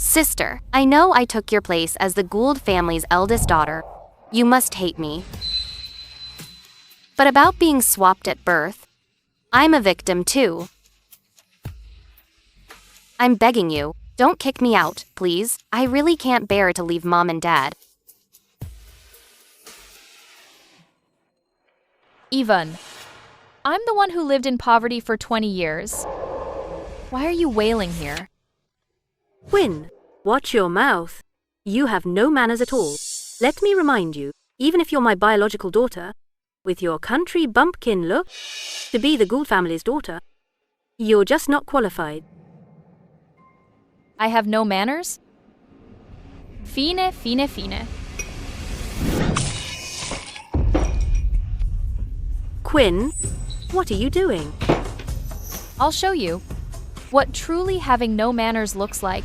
Sister, I know I took your place as the Gould family's eldest daughter. You must hate me. But about being swapped at birth, I'm a victim too. I'm begging you, don't kick me out, please. I really can't bear to leave Mom and Dad. Ivan, I'm the one who lived in poverty for 20 years. Why are you wailing here? Quinn, watch your mouth. You have no manners at all. Let me remind you, even if you're my biological daughter, with your country bumpkin look, to be the Gould family's daughter, you're just not qualified. I have no manners? Fine. Quinn, what are you doing? I'll show you what truly having no manners looks like.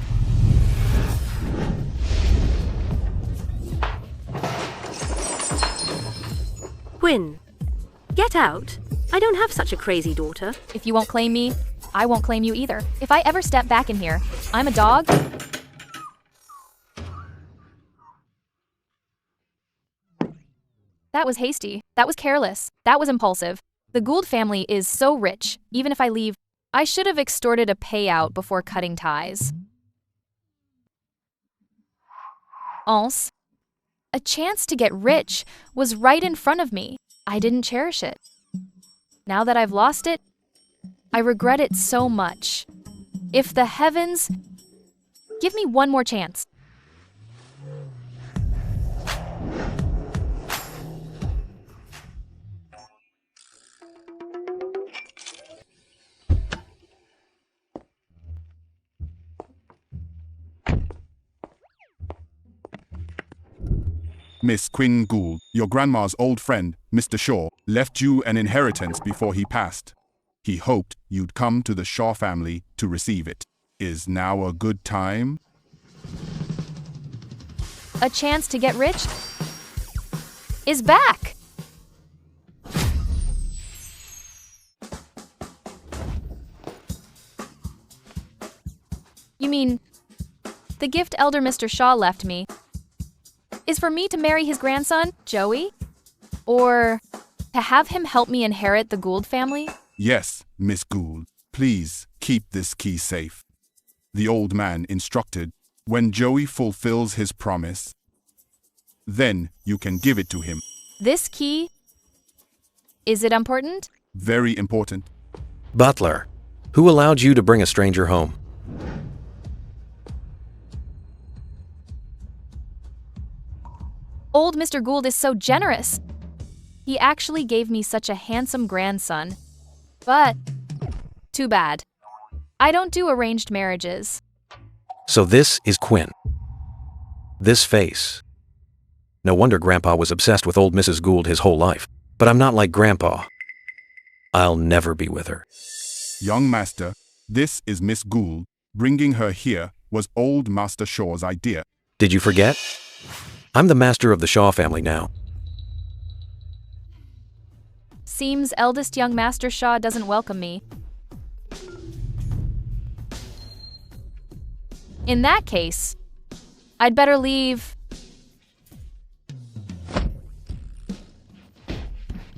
Quinn, get out. I don't have such a crazy daughter. If you won't claim me, I won't claim you either. If I ever step back in here, I'm a dog. That was hasty. That was careless. That was impulsive. The Gould family is so rich. Even if I leave, I should have extorted a payout before cutting ties. Else, a chance to get rich was right in front of me. I didn't cherish it. Now that I've lost it, I regret it so much. If the heavens give me one more chance. Miss Quinn Gould, your grandma's old friend, Mr. Shaw, left you an inheritance before he passed. He hoped you'd come to the Shaw family to receive it. Is now a good time? A chance to get rich is back. You mean the gift elder Mr. Shaw left me is for me to marry his grandson, Joey? Or to have him help me inherit the Gould family? Yes, Miss Gould. Please keep this key safe. The old man instructed, when Joey fulfills his promise, then you can give it to him. This key? Is it important? Very important. Butler, who allowed you to bring a stranger home? Old Mr. Gould is so generous. He actually gave me such a handsome grandson. But, too bad. I don't do arranged marriages. So this is Quinn. This face. No wonder Grandpa was obsessed with old Mrs. Gould his whole life. But I'm not like Grandpa. I'll never be with her. Young master, this is Miss Gould. Bringing her here was old Master Shaw's idea. Did you forget? I'm the master of the Shaw family now. Seems eldest young Master Shaw doesn't welcome me. In that case, I'd better leave.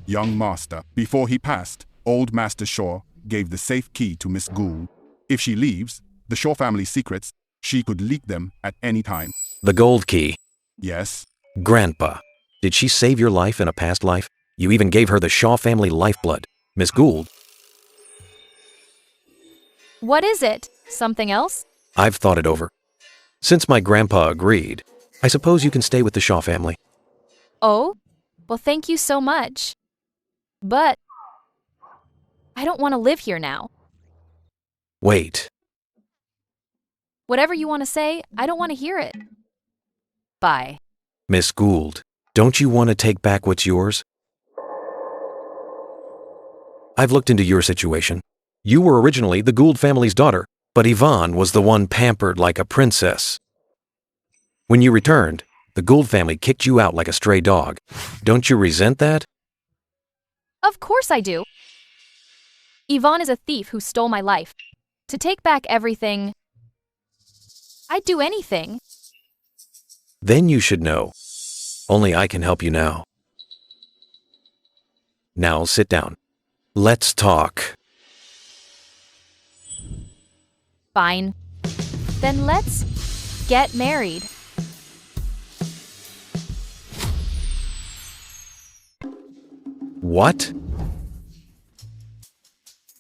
Young master, before he passed, old Master Shaw gave the safe key to Miss Gould. If she leaves, the Shaw family secrets, she could leak them at any time. The gold key. Yes. Grandpa, did she save your life in a past life? You even gave her the Shaw family lifeblood. Miss Gould. What is it? Something else? I've thought it over. Since my grandpa agreed, I suppose you can stay with the Shaw family. Oh? Well, thank you so much. But I don't want to live here now. Wait. Whatever you want to say, I don't want to hear it. Bye. Miss Gould, don't you want to take back what's yours? I've looked into your situation. You were originally the Gould family's daughter, but Yvonne was the one pampered like a princess. When you returned, the Gould family kicked you out like a stray dog. Don't you resent that? Of course I do. Yvonne is a thief who stole my life. To take back everything, I'd do anything. Then you should know. Only I can help you now. Now sit down. Let's talk. Fine. Then let's get married. What?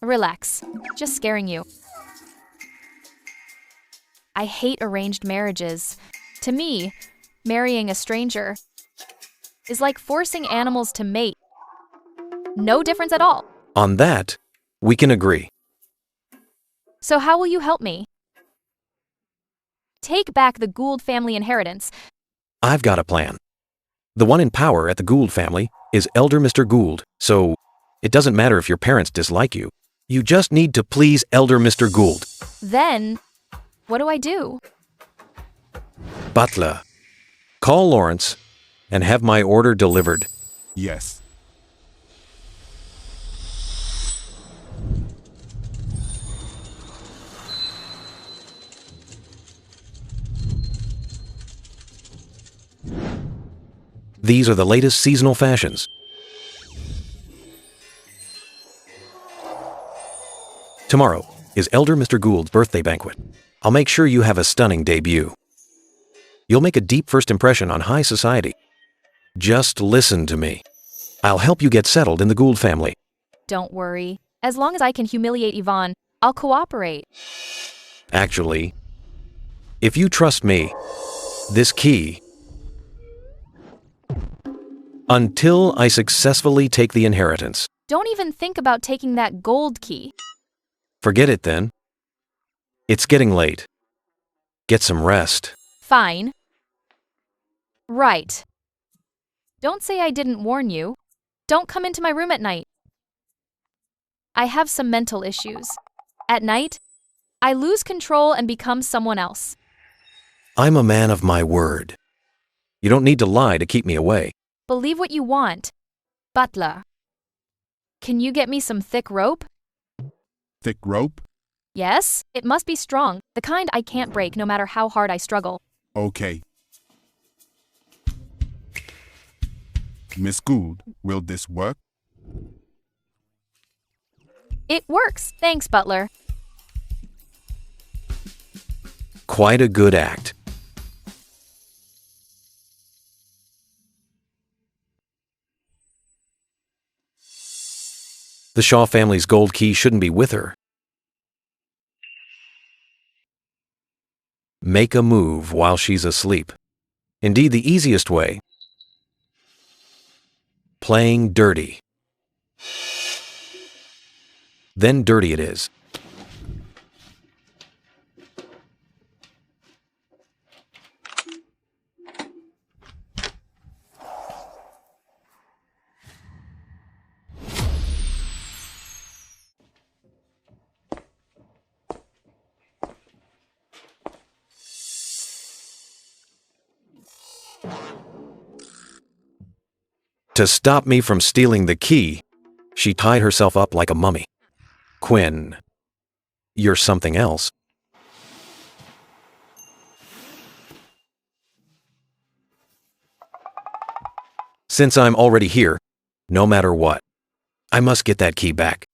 Relax. Just scaring you. I hate arranged marriages. To me, marrying a stranger is like forcing animals to mate. No difference at all. On that, we can agree. So how will you help me? Take back the Gould family inheritance. I've got a plan. The one in power at the Gould family is Elder Mr. Gould, so it doesn't matter if your parents dislike you. You just need to please Elder Mr. Gould. Then, what do I do? Butler, call Lawrence and have my order delivered. Yes. These are the latest seasonal fashions. Tomorrow is Elder Mr. Gould's birthday banquet. I'll make sure you have a stunning debut. You'll make a deep first impression on high society. Just listen to me. I'll help you get settled in the Gould family. Don't worry. As long as I can humiliate Yvonne, I'll cooperate. Actually, if you trust me, this key... Until I successfully take the inheritance. Don't even think about taking that gold key. Forget it then. It's getting late. Get some rest. Fine. Right. Don't say I didn't warn you. Don't come into my room at night. I have some mental issues. At night, I lose control and become someone else. I'm a man of my word. You don't need to lie to keep me away. Believe what you want. Butler. Can you get me some thick rope? Thick rope? Yes, it must be strong, the kind I can't break no matter how hard I struggle. Okay. Miss Gould, will this work? It works. Thanks, Butler. Quite a good act. The Shaw family's gold key shouldn't be with her. Make a move while she's asleep. Indeed, the easiest way. Playing dirty. Then dirty it is. To stop me from stealing the key, she tied herself up like a mummy. Quinn, you're something else. Since I'm already here, no matter what, I must get that key back.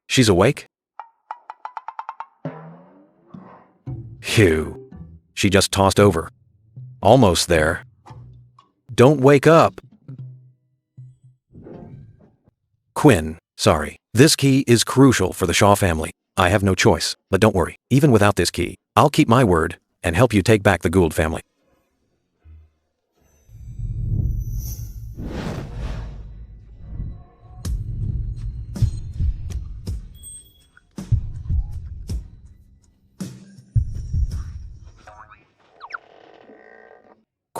She's awake? Phew. She just tossed over. Almost there. Don't wake up. Quinn, sorry. This key is crucial for the Shaw family. I have no choice. But don't worry. Even without this key, I'll keep my word and help you take back the Gould family.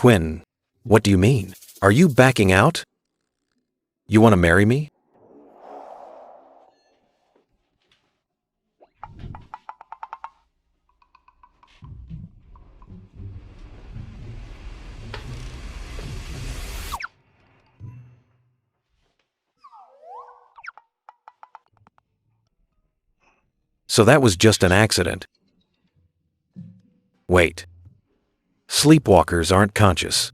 Quinn, what do you mean? Are you backing out? You want to marry me? So that was just an accident. Wait. Sleepwalkers aren't conscious.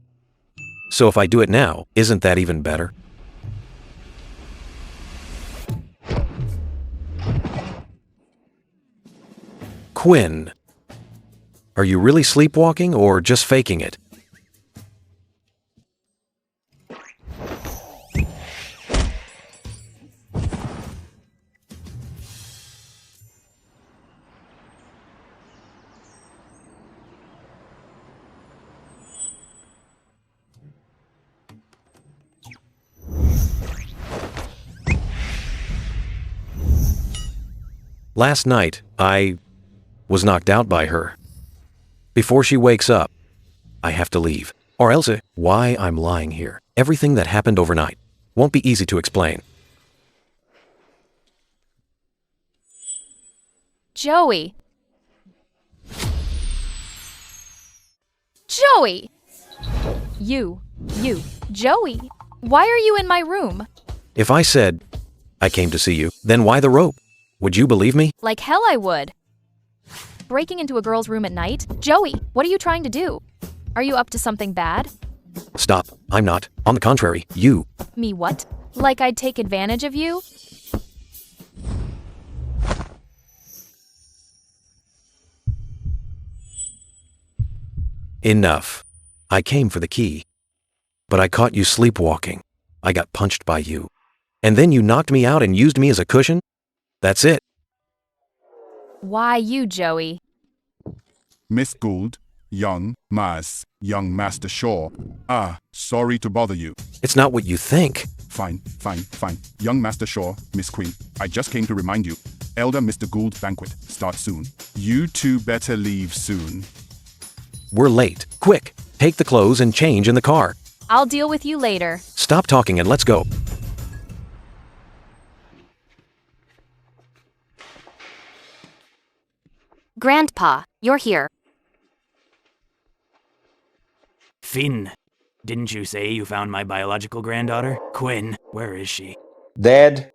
So if I do it now, isn't that even better? Quinn, are you really sleepwalking or just faking it? Last night, I was knocked out by her. Before she wakes up, I have to leave. Or else, why I'm lying here. Everything that happened overnight won't be easy to explain. Joey! Joey! Joey! Why are you in my room? If I said I came to see you, then why the rope? Would you believe me? Like hell I would. Breaking into a girl's room at night? Joey, what are you trying to do? Are you up to something bad? Stop. I'm not. On the contrary, you. Me what? Like I'd take advantage of you? Enough. I came for the key. But I caught you sleepwalking. I got punched by you. And then you knocked me out and used me as a cushion? That's it. Why you, Joey? Miss Gould, young Master Shaw. Sorry to bother you. It's not what you think. Fine. Young Master Shaw, Miss Queen, I just came to remind you. Elder Mr. Gould's banquet starts soon. You two better leave soon. We're late. Quick, take the clothes and change in the car. I'll deal with you later. Stop talking and let's go. Grandpa, you're here. Finn, didn't you say you found my biological granddaughter? Quinn, where is she? Dad,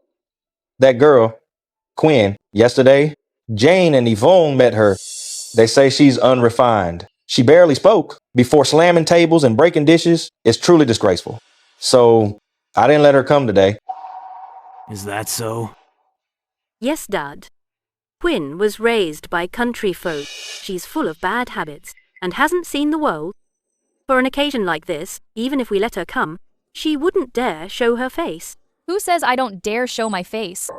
that girl, Quinn, yesterday, Jane and Yvonne met her. They say she's unrefined. She barely spoke before slamming tables and breaking dishes. It's truly disgraceful. So I didn't let her come today. Is that so? Yes, Dad. Quinn was raised by country folk. She's full of bad habits and hasn't seen the world. For an occasion like this, even if we let her come, she wouldn't dare show her face. Who says I don't dare show my face?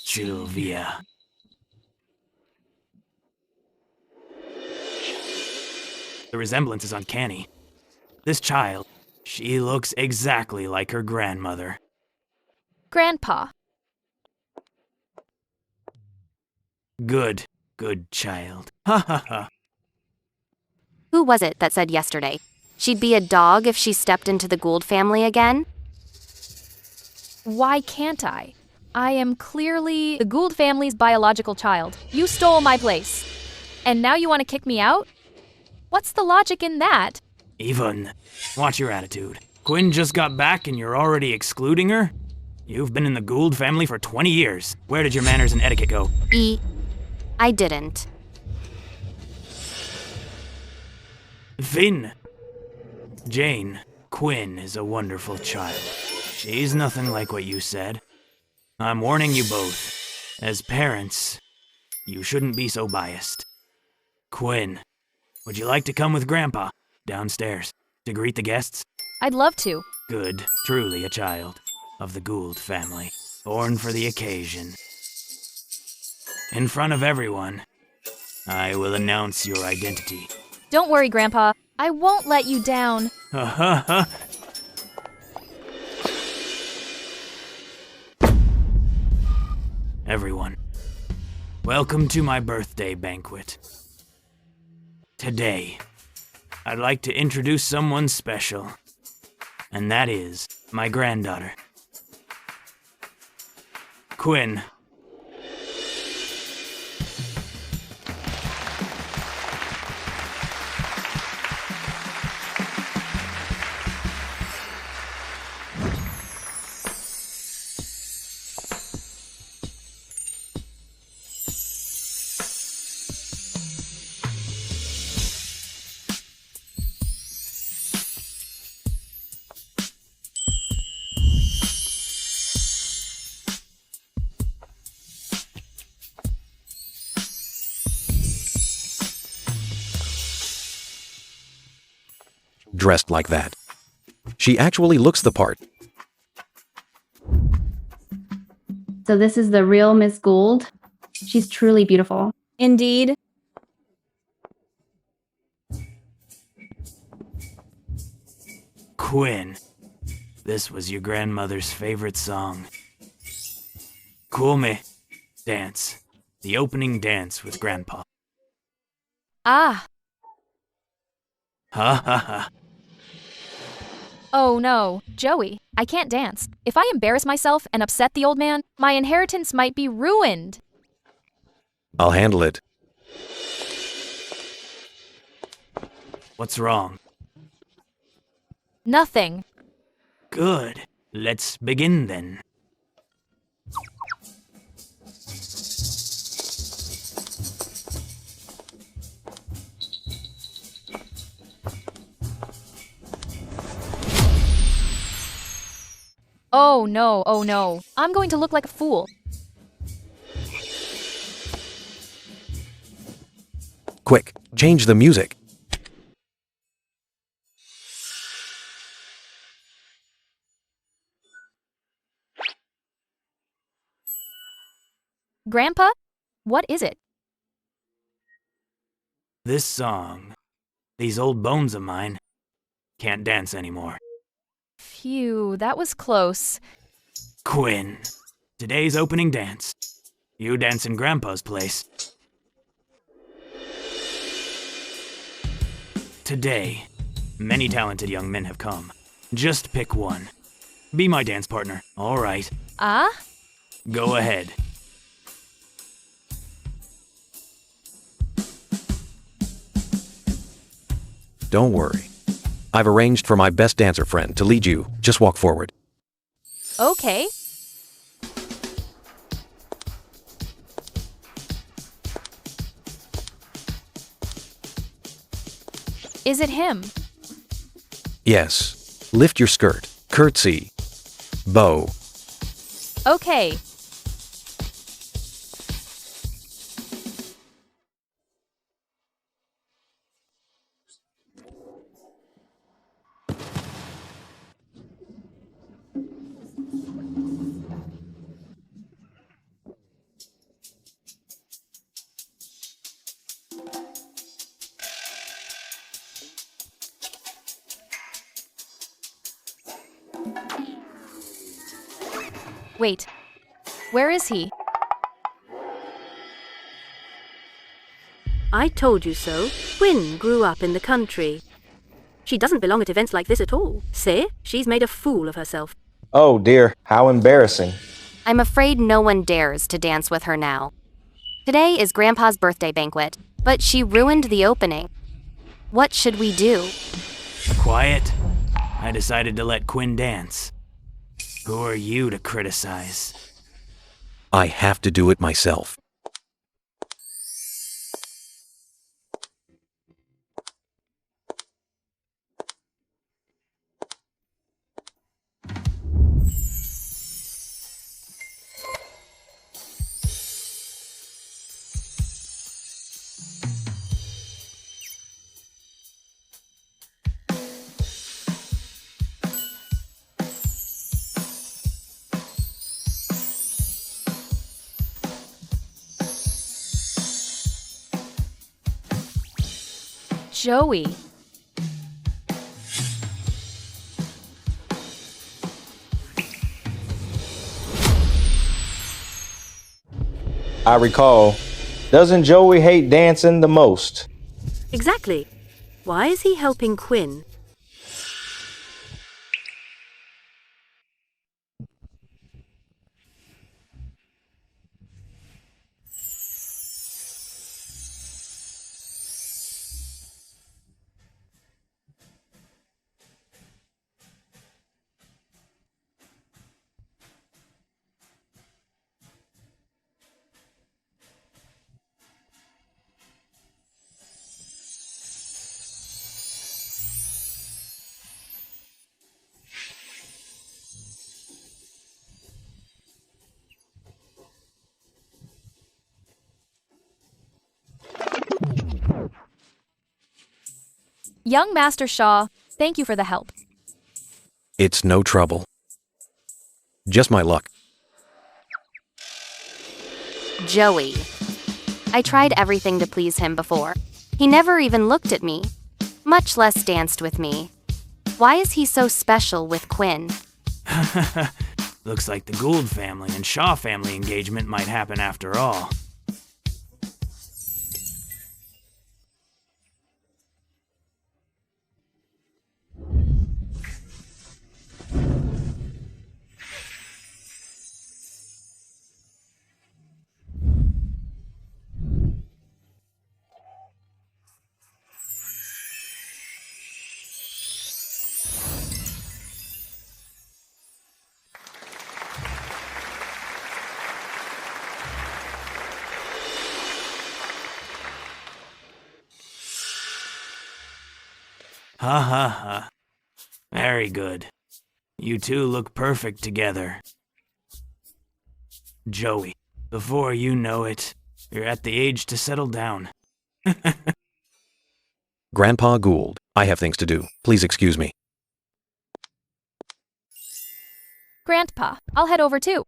Sylvia. The resemblance is uncanny. This child, she looks exactly like her grandmother. Grandpa. Good child. Ha ha ha. Who was it that said yesterday she'd be a dog if she stepped into the Gould family again? Why can't I? I am clearly the Gould family's biological child. You stole my place. And now you want to kick me out? What's the logic in that? Yvonne, watch your attitude. Quinn just got back and you're already excluding her? You've been in the Gould family for 20 years. Where did your manners and etiquette go? I didn't. Finn. Jane, Quinn is a wonderful child. She's nothing like what you said. I'm warning you both. As parents, you shouldn't be so biased. Quinn, would you like to come with Grandpa downstairs to greet the guests? I'd love to. Good, truly a child of the Gould family, born for the occasion. In front of everyone, I will announce your identity. Don't worry, Grandpa. I won't let you down. Ha ha ha. Everyone, welcome to my birthday banquet. Today, I'd like to introduce someone special, and that is my granddaughter, Quinn. Dressed like that. She actually looks the part. So this is the real Miss Gould. She's truly beautiful. Indeed. Quinn, this was your grandmother's favorite song. Cool me. Dance. The opening dance with Grandpa. Ah, Ha ha ha. oh no, Joey, I can't dance. If I embarrass myself and upset the old man, my inheritance might be ruined. I'll handle it. What's wrong? Nothing. Good. Let's begin then. Oh no, oh no. I'm going to look like a fool. Quick, change the music. Grandpa? What is it? This song, these old bones of mine, can't dance anymore. Phew, that was close. Quinn, today's opening dance. You dance in Grandpa's place. Today, many talented young men have come. Just pick one. Be my dance partner, all right? Ah? Go ahead. Don't worry. I've arranged for my best dancer friend to lead you. Just walk forward. Okay. Is it him? Yes. Lift your skirt. Curtsy. Bow. Okay. Wait. Where is he? I told you so. Quinn grew up in the country. She doesn't belong at events like this at all. See? She's made a fool of herself. Oh dear, how embarrassing. I'm afraid no one dares to dance with her now. Today is Grandpa's birthday banquet, but she ruined the opening. What should we do? Quiet. I decided to let Quinn dance. Who are you to criticize? I have to do it myself. Joey. I recall. Doesn't Joey hate dancing the most? Exactly. Why is he helping Quinn? Young Master Shaw, thank you for the help. It's no trouble. Just my luck. Joey. I tried everything to please him before. He never even looked at me, much less danced with me. Why is he so special with Quinn? Looks like the Gould family and Shaw family engagement might happen after all. Ha ha ha. Very good. You two look perfect together. Joey, before you know it, you're at the age to settle down. Grandpa Gould, I have things to do. Please excuse me. Grandpa, I'll head over too.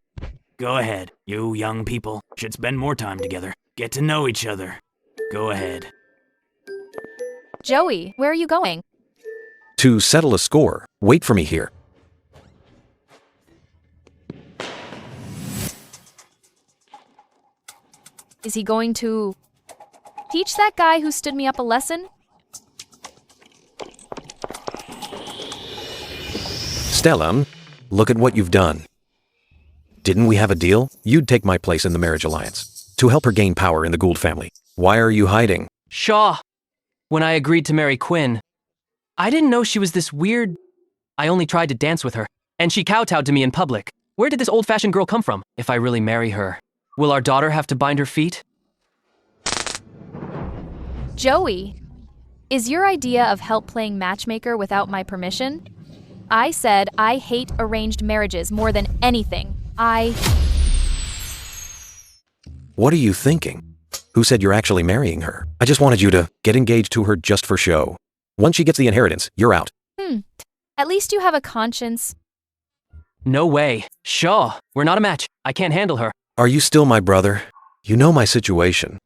Go ahead. You young people should spend more time together. Get to know each other. Go ahead. Joey, where are you going? To settle a score, wait for me here. Is he going to teach that guy who stood me up a lesson? Stella, look at what you've done. Didn't we have a deal? You'd take my place in the marriage alliance, to help her gain power in the Gould family. Why are you hiding? Shaw, when I agreed to marry Quinn, I didn't know she was this weird. I only tried to dance with her, and she kowtowed to me in public. Where did this old-fashioned girl come from? If I really marry her, will our daughter have to bind her feet? Joey, is your idea of help playing matchmaker without my permission? I said I hate arranged marriages more than anything. What are you thinking? Who said you're actually marrying her? I just wanted you to get engaged to her just for show. Once she gets the inheritance, you're out. At least you have a conscience. No way. Shaw, we're not a match. I can't handle her. Are you still my brother? You know my situation.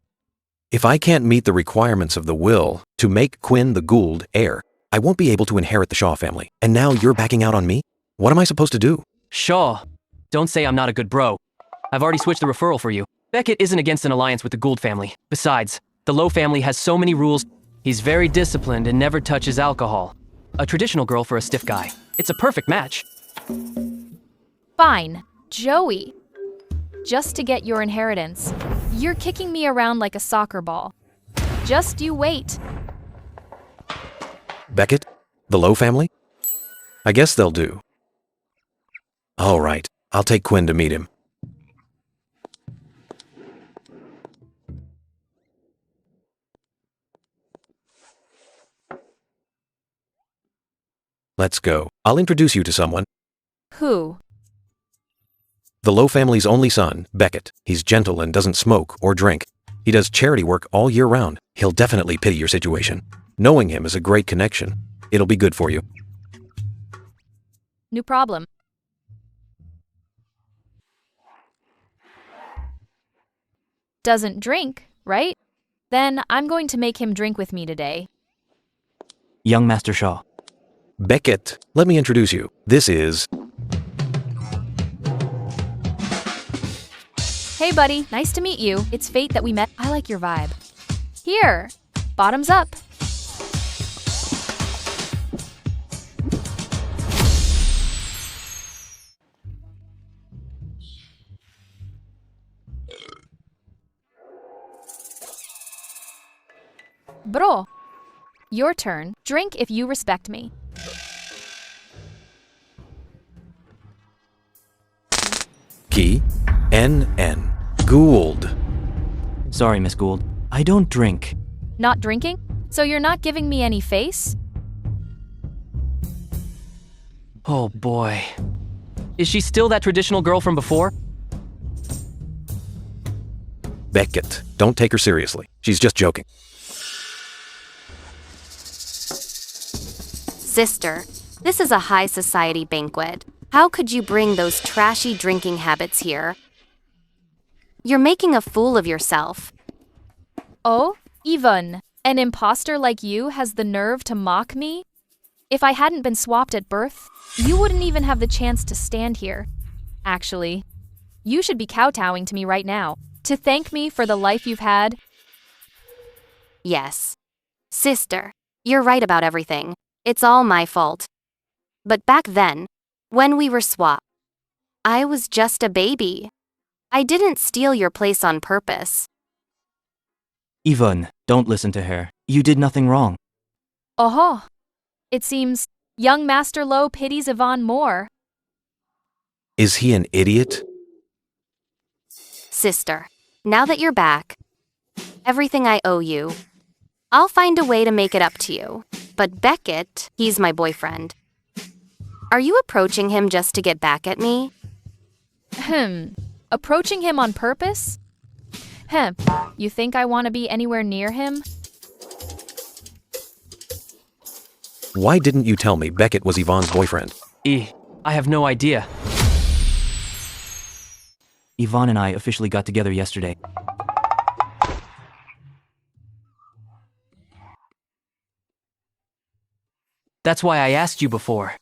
If I can't meet the requirements of the will to make Quinn the Gould heir, I won't be able to inherit the Shaw family. And now you're backing out on me? What am I supposed to do? Shaw, don't say I'm not a good bro. I've already switched the referral for you. Beckett isn't against an alliance with the Gould family. Besides, the Lowe family has so many rules. He's very disciplined and never touches alcohol. A traditional girl for a stiff guy. It's a perfect match. Fine, Joey. Just to get your inheritance. You're kicking me around like a soccer ball. Just you wait. Beckett? The Lowe family? I guess they'll do. All right, I'll take Quinn to meet him. Let's go. I'll introduce you to someone. Who? The Lowe family's only son, Beckett. He's gentle and doesn't smoke or drink. He does charity work all year round. He'll definitely pity your situation. Knowing him is a great connection. It'll be good for you. No problem. Doesn't drink, right? Then I'm going to make him drink with me today. Young Master Shaw. Beckett, let me introduce you. This is... Hey, buddy. Nice to meet you. It's fate that we met. I like your vibe. Here. Bottoms up. Bro. Your turn. Drink if you respect me. Key. NN. Gould. Sorry, Miss Gould. I don't drink. Not drinking? So you're not giving me any face? Oh boy. Is she still that traditional girl from before? Beckett. Don't take her seriously. She's just joking. Sister, this is a high society banquet. How could you bring those trashy drinking habits here? You're making a fool of yourself. Oh, Yvonne, an imposter like you has the nerve to mock me? If I hadn't been swapped at birth, you wouldn't even have the chance to stand here. Actually, you should be kowtowing to me right now, to thank me for the life you've had. Yes. Sister, you're right about everything. It's all my fault. But back then, when we were swapped, I was just a baby. I didn't steal your place on purpose. Yvonne, don't listen to her. You did nothing wrong. Oh, it seems young Master Lo pities Yvonne more. Is he an idiot? Sister, now that you're back, everything I owe you, I'll find a way to make it up to you. But Beckett, he's my boyfriend. Are you approaching him just to get back at me? Approaching him on purpose? You think I want to be anywhere near him? Why didn't you tell me Beckett was Yvonne's boyfriend? I have no idea. Yvonne and I officially got together yesterday. That's why I asked you before.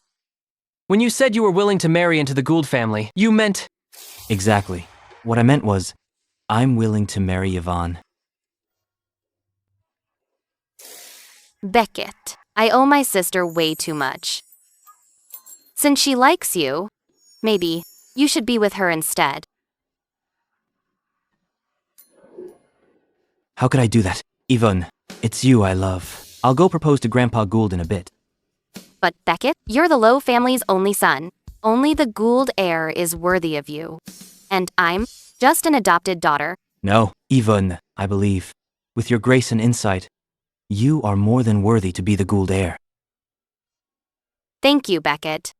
When you said you were willing to marry into the Gould family, you meant... Exactly. What I meant was, I'm willing to marry Yvonne. Beckett, I owe my sister way too much. Since she likes you, maybe you should be with her instead. How could I do that? Yvonne, it's you I love. I'll go propose to Grandpa Gould in a bit. But Beckett, you're the Lowe family's only son. Only the Gould heir is worthy of you. And I'm just an adopted daughter. No, Yvonne, I believe. With your grace and insight, you are more than worthy to be the Gould heir. Thank you, Beckett.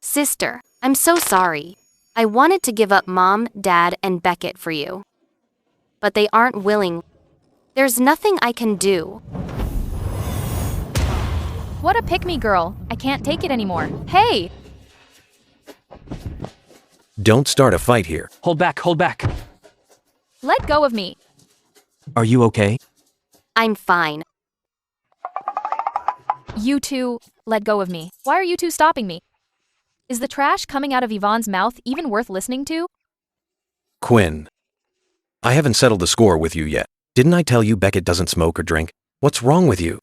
Sister, I'm so sorry. I wanted to give up Mom, Dad, and Beckett for you. But they aren't willing. There's nothing I can do. What a pick-me girl. I can't take it anymore. Hey! Don't start a fight here. Hold back, hold back. Let go of me. Are you okay? I'm fine. You two, let go of me. Why are you two stopping me? Is the trash coming out of Yvonne's mouth even worth listening to? Quinn. I haven't settled the score with you yet. Didn't I tell you Beckett doesn't smoke or drink? What's wrong with you?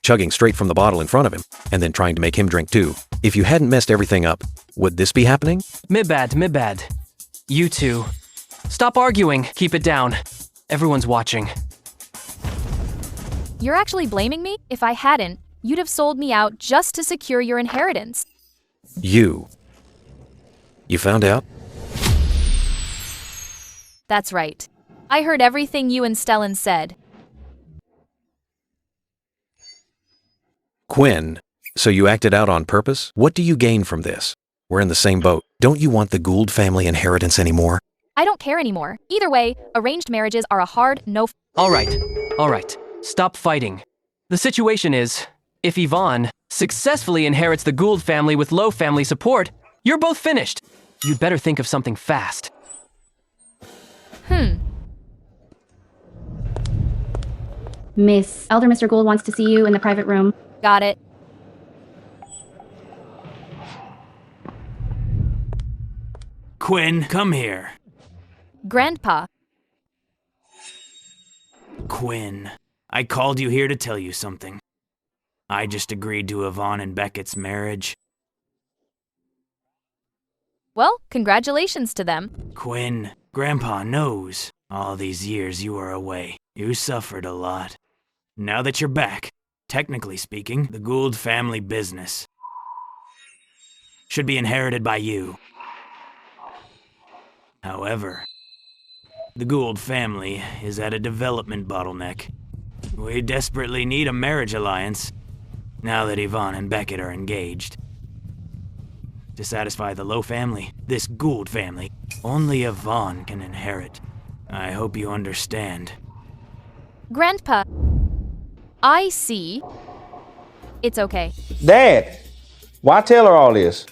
Chugging straight from the bottle in front of him, and then trying to make him drink too. If you hadn't messed everything up, would this be happening? Mibad. You two. Stop arguing. Keep it down. Everyone's watching. You're actually blaming me? If I hadn't, you'd have sold me out just to secure your inheritance. You found out? That's right. I heard everything you and Stellan said. Quinn, so you acted out on purpose? What do you gain from this? We're in the same boat. Don't you want the Gould family inheritance anymore? I don't care anymore. Either way, arranged marriages are a hard no. All right. Stop fighting. The situation is, if Yvonne successfully inherits the Gould family with Lowe family support, you're both finished. You'd better think of something fast. Miss, Elder Mr. Gould wants to see you in the private room. Got it. Quinn, come here. Grandpa, Quinn, I called you here to tell you something. I just agreed to Yvonne and Beckett's marriage. well, congratulations to them. Quinn, Grandpa knows. All these years you were away. You suffered a lot. Now that you're back, technically speaking, the Gould family business should be inherited by you. However, the Gould family is at a development bottleneck. We desperately need a marriage alliance, now that Yvonne and Beckett are engaged. To satisfy the Lowe family, this Gould family, only Yvonne can inherit. I hope you understand. Grandpa, I see. It's okay. Dad, why tell her all this?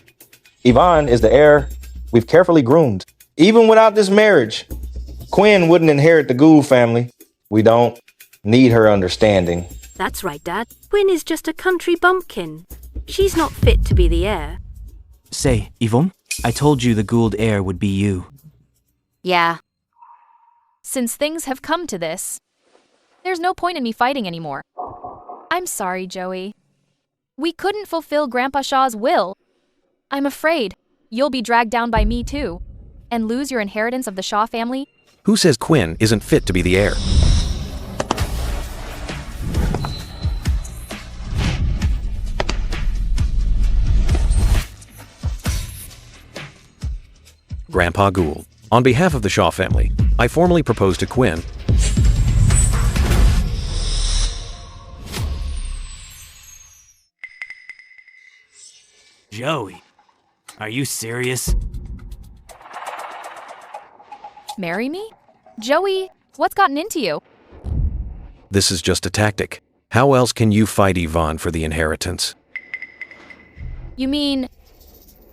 Yvonne is the heir we've carefully groomed. Even without this marriage, Quinn wouldn't inherit the Gould family. We don't need her understanding. That's right, Dad. Quinn is just a country bumpkin. She's not fit to be the heir. Say, Yvonne, I told you the Gould heir would be you. Yeah. Since things have come to this, there's no point in me fighting anymore. I'm sorry, Joey. We couldn't fulfill Grandpa Shaw's will. I'm afraid you'll be dragged down by me too, and lose your inheritance of the Shaw family. Who says Quinn isn't fit to be the heir? Grandpa Gould, on behalf of the Shaw family, I formally propose to Quinn. Joey, are you serious? Marry me? Joey, what's gotten into you? This is just a tactic. How else can you fight Yvonne for the inheritance? You mean,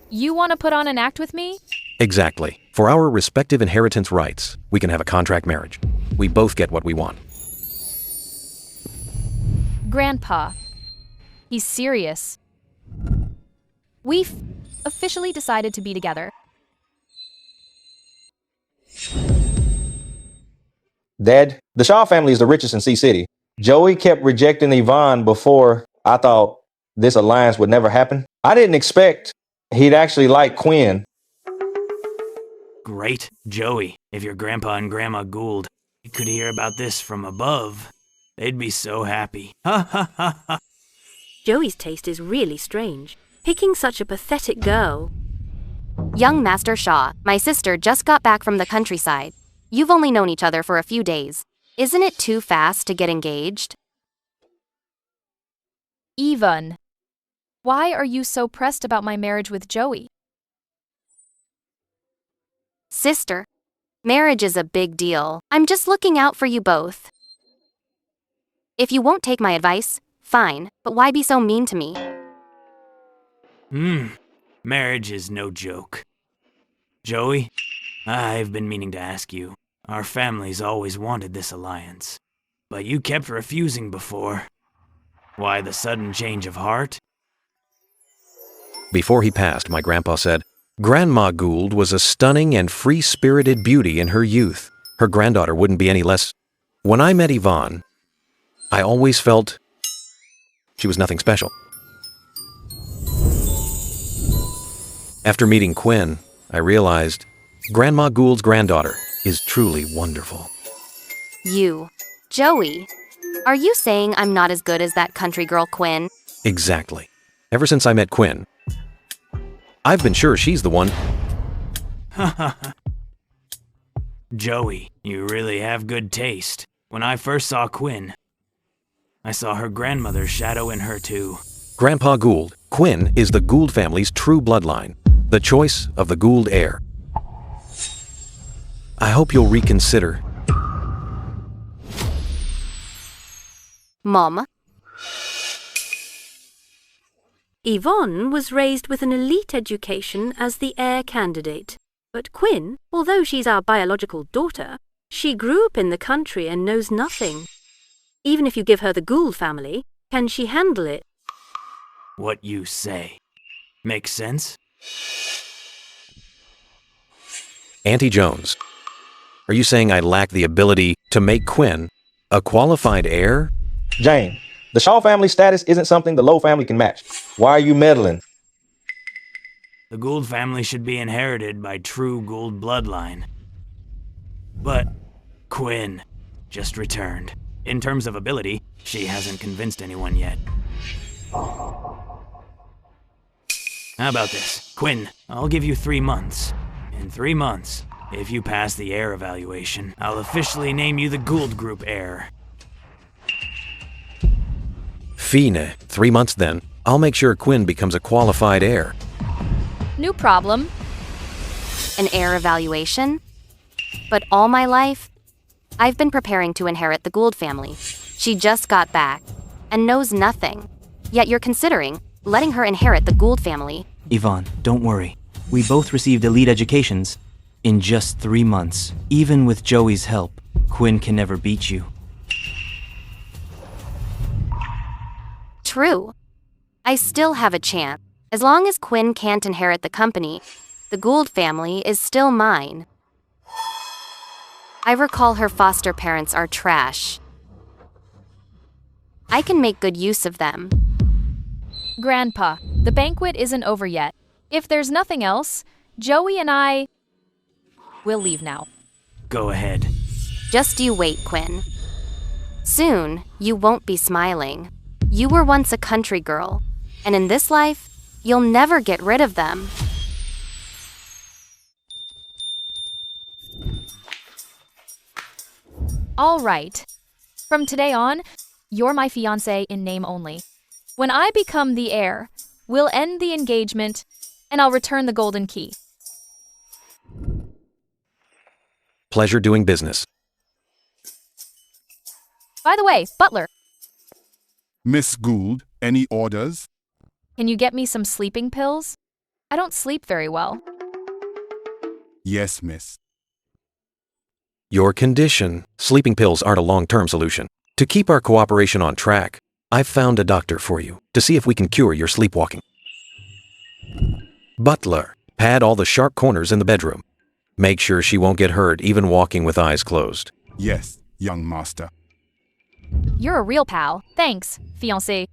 you want to put on an act with me? Exactly. For our respective inheritance rights, we can have a contract marriage. We both get what we want. Grandpa, he's serious. We've officially decided to be together. Dad, the Shaw family is the richest in Sea City. Joey kept rejecting Yvonne before. I thought this alliance would never happen. I didn't expect he'd actually like Quinn. Great, Joey. If your grandpa and grandma Gould could hear about this from above, they'd be so happy. Ha ha ha ha. Joey's taste is really strange. Picking such a pathetic girl. Young Master Shaw, my sister just got back from the countryside. You've only known each other for a few days. Isn't it too fast to get engaged? Yvonne, why are you so pressed about my marriage with Joey? Sister, marriage is a big deal. I'm just looking out for you both. If you won't take my advice, fine, but why be so mean to me? Marriage is no joke. Joey, I've been meaning to ask you. Our families always wanted this alliance, but you kept refusing before. Why the sudden change of heart? Before he passed, my grandpa said, Grandma Gould was a stunning and free-spirited beauty in her youth. Her granddaughter wouldn't be any less. When I met Yvonne, I always felt she was nothing special. After meeting Quinn, I realized Grandma Gould's granddaughter is truly wonderful. You, Joey, are you saying I'm not as good as that country girl Quinn? Exactly. Ever since I met Quinn, I've been sure she's the one. Joey, you really have good taste. When I first saw Quinn, I saw her grandmother's shadow in her too. Grandpa Gould, Quinn is the Gould family's true bloodline, the choice of the Gould heir. I hope you'll reconsider. Mom? Yvonne was raised with an elite education as the heir candidate. But Quinn, although she's our biological daughter, she grew up in the country and knows nothing. Even if you give her the Gould family, can she handle it? What you say. Makes sense? Auntie Jones, are you saying I lack the ability to make Quinn a qualified heir? Jane, the Shaw family status isn't something the Lowe family can match. Why are you meddling? The Gould family should be inherited by true Gould bloodline. But Quinn just returned. In terms of ability, she hasn't convinced anyone yet. How about this? Quinn, I'll give you 3 months. In 3 months, if you pass the heir evaluation, I'll officially name you the Gould Group heir. Fine, 3 months then. I'll make sure Quinn becomes a qualified heir. No problem. An heir evaluation? But all my life, I've been preparing to inherit the Gould family. She just got back and knows nothing. Yet you're considering letting her inherit the Gould family. Yvonne, don't worry. We both received elite educations in just 3 months. Even with Joey's help, Quinn can never beat you. True. I still have a chance. As long as Quinn can't inherit the company, the Gould family is still mine. I recall her foster parents are trash. I can make good use of them. Grandpa, the banquet isn't over yet. If there's nothing else, Joey and I will leave now. Go ahead. Just you wait, Quinn. Soon, you won't be smiling. You were once a country girl, and in this life, you'll never get rid of them. All right. From today on, you're my fiancé in name only. When I become the heir, we'll end the engagement, and I'll return the golden key. Pleasure doing business. By the way, butler, Miss Gould, any orders? can you get me some sleeping pills? I don't sleep very well. Yes, miss. Your condition. Sleeping pills aren't a long-term solution. To keep our cooperation on track, I've found a doctor for you to see if we can cure your sleepwalking. Butler, pad all the sharp corners in the bedroom. Make sure she won't get hurt even walking with eyes closed. Yes, young master. You're a real pal. Thanks, fiancé.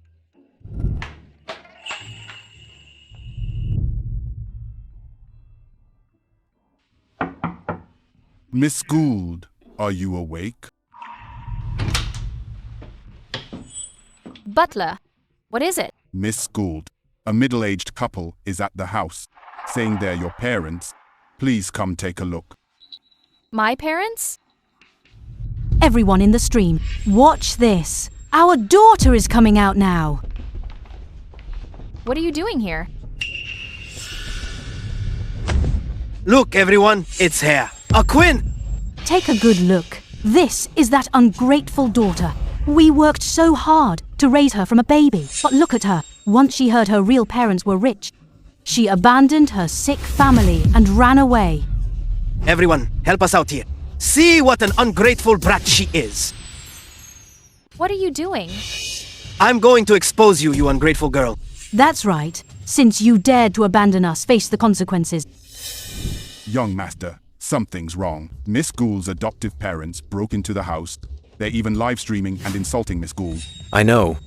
Miss Gould, are you awake? Butler, what is it? Miss Gould, a middle-aged couple is at the house, saying they're your parents. Please come take a look. My parents? Everyone in the stream, watch this. Our daughter is coming out now. What are you doing here? Look, everyone, it's Heir. Quinn! Take a good look. This is that ungrateful daughter. We worked so hard to raise her from a baby, but look at her. Once she heard her real parents were rich, she abandoned her sick family and ran away. Everyone, help us out here. See what an ungrateful brat she is. What are you doing? I'm going to expose you, you ungrateful girl. That's right. Since you dared to abandon us, face the consequences. Young master, something's wrong. Miss Gould's adoptive parents broke into the house. They're even live streaming and insulting Miss Gould. I know.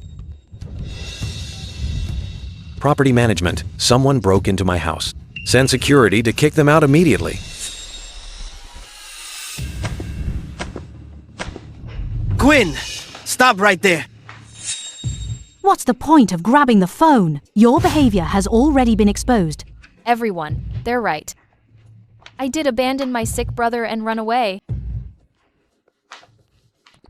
Property management. Someone broke into my house. Send security to kick them out immediately. Quinn, stop right there. What's the point of grabbing the phone? Your behavior has already been exposed. Everyone, they're right. I did abandon my sick brother and run away.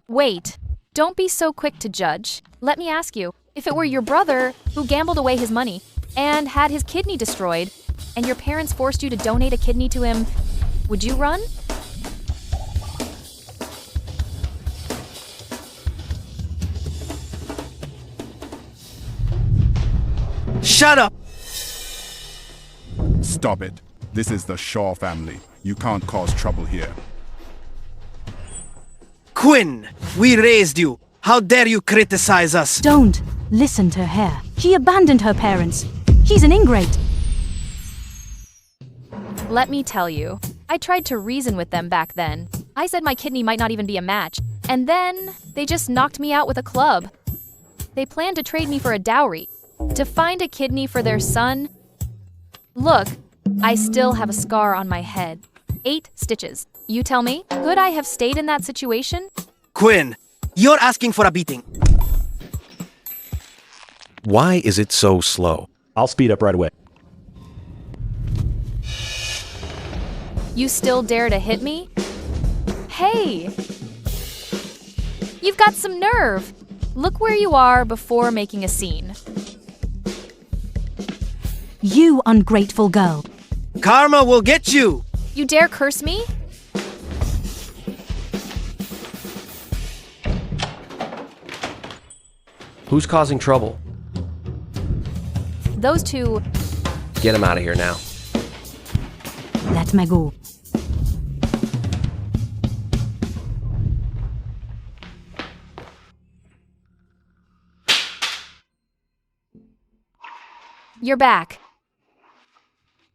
Wait, don't be so quick to judge. Let me ask you, if it were your brother who gambled away his money and had his kidney destroyed, and your parents forced you to donate a kidney to him, would you run? Shut up! Stop it. This is the Shaw family. You can't cause trouble here. Quinn, we raised you. How dare you criticize us? Don't listen to her. She abandoned her parents. She's an ingrate. Let me tell you, I tried to reason with them back then. I said my kidney might not even be a match, and then they just knocked me out with a club. They planned to trade me for a dowry, to find a kidney for their son. Look, I still have a scar on my head. 8 stitches. You tell me, could I have stayed in that situation? Quinn, you're asking for a beating. Why is it so slow? I'll speed up right away. You still dare to hit me? Hey! You've got some nerve. Look where you are before making a scene. You ungrateful girl. Karma will get you! You dare curse me? Who's causing trouble? Those two. Get him out of here now. Let me go. You're back.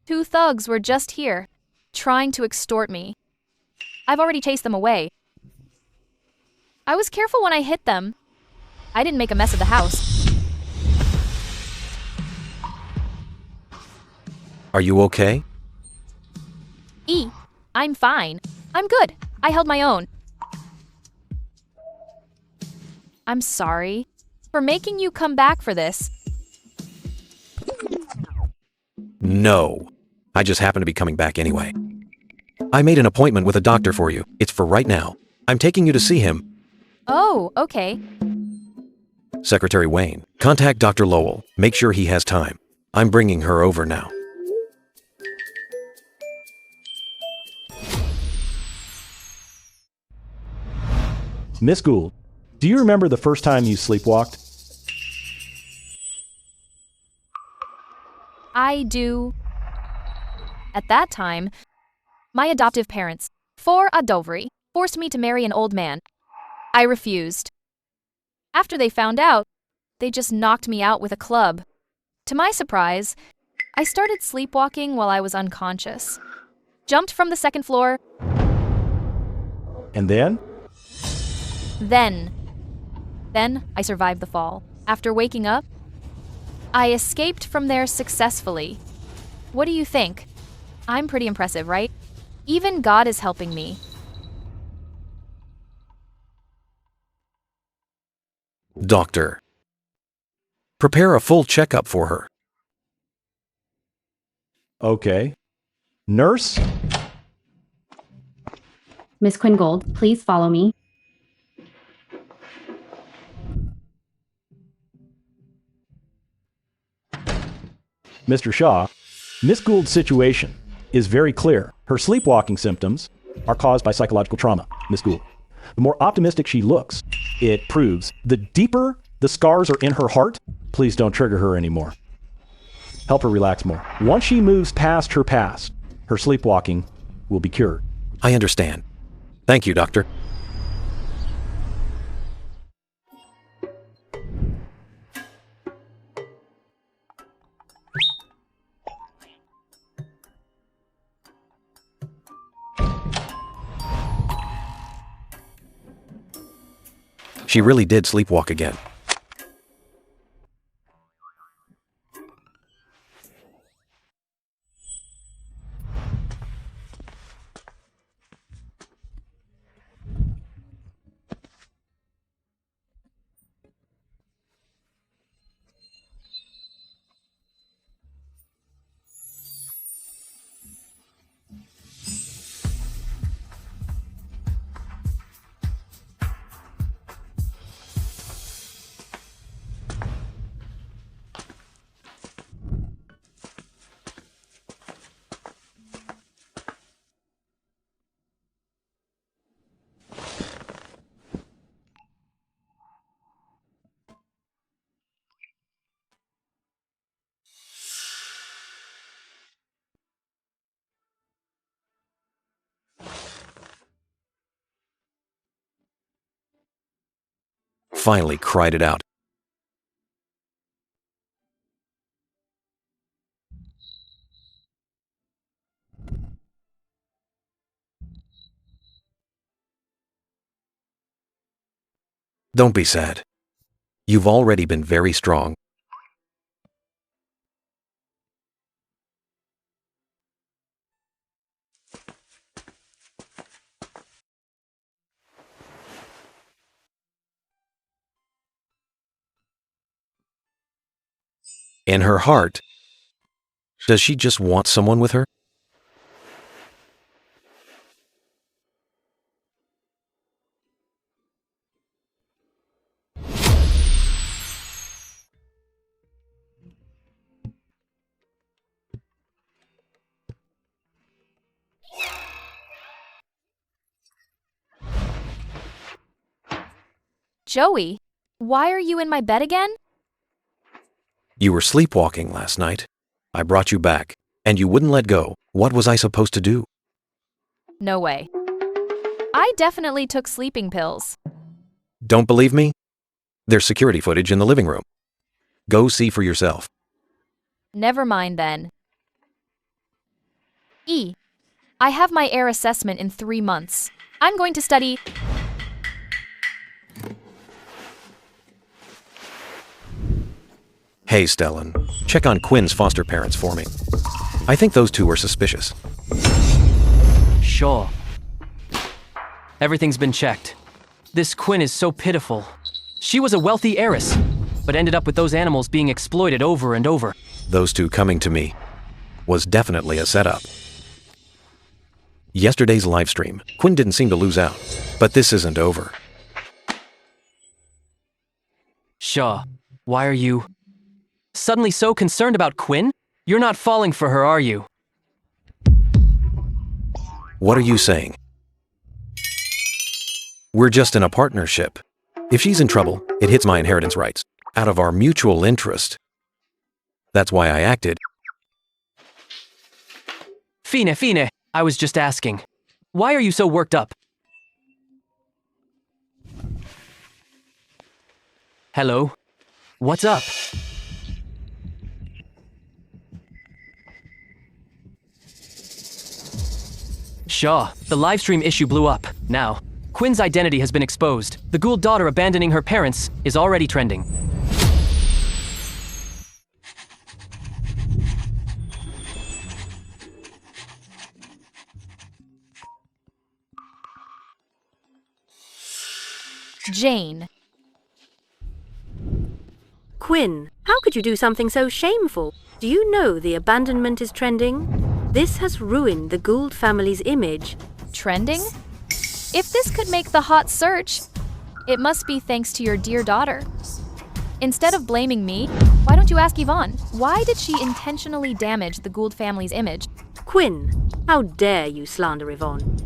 2 thugs were just here, trying to extort me. I've already chased them away. I was careful when I hit them. I didn't make a mess of the house. Are you okay? I'm fine. I'm good. I held my own. I'm sorry for making you come back for this. No. I just happen to be coming back anyway. I made an appointment with a doctor for you. It's for right now. I'm taking you to see him. Oh, okay. Secretary Wayne, contact Dr. Lowell. Make sure he has time. I'm bringing her over now. Miss Gould, do you remember the first time you sleepwalked? I do. At that time, my adoptive parents, for a dowry, forced me to marry an old man. I refused. After they found out, they just knocked me out with a club. To my surprise, I started sleepwalking while I was unconscious. Jumped from the 2nd floor. And then? Then I survived the fall. After waking up, I escaped from there successfully. What do you think? I'm pretty impressive, right? Even God is helping me. Doctor. Prepare a full checkup for her. Okay. Nurse? Miss Quinn Gould, please follow me. Mr. Shaw, Miss Gould's situation is very clear. Her sleepwalking symptoms are caused by psychological trauma, Miss Gould. The more optimistic she looks, it proves the deeper the scars are in her heart, please don't trigger her anymore. Help her relax more. Once she moves past her past, her sleepwalking will be cured. I understand. Thank you, Doctor. She really did sleepwalk again. Finally cried it out. Don't be sad. You've already been very strong. In her heart, does she just want someone with her? Joey, why are you in my bed again? You were sleepwalking last night. I brought you back, and you wouldn't let go. What was I supposed to do? No way. I definitely took sleeping pills. Don't believe me? There's security footage in the living room. Go see for yourself. Never mind then. I have my Heir assessment in 3 months. I'm going to study... Hey, Stellan, check on Quinn's foster parents for me. I think those two are suspicious. Sure. Everything's been checked. This Quinn is so pitiful. She was a wealthy heiress, but ended up with those animals being exploited over and over. Those two coming to me was definitely a setup. Yesterday's livestream, Quinn didn't seem to lose out, but this isn't over. Shaw, why are you suddenly so concerned about Quinn? You're not falling for her, are you? What are you saying? We're just in a partnership. If she's in trouble, it hits my inheritance rights. Out of our mutual interest. That's why I acted. Fine, I was just asking. Why are you so worked up? Hello? What's up? Shaw, the livestream issue blew up. Now, Quinn's identity has been exposed. The Gould daughter abandoning her parents is already trending. Jane. Quinn, how could you do something so shameful? Do you know the abandonment is trending? This has ruined the Gould family's image. Trending? If this could make the hot search, it must be thanks to your dear daughter. Instead of blaming me, why don't you ask Yvonne? Why did she intentionally damage the Gould family's image? Quinn, how dare you slander Yvonne?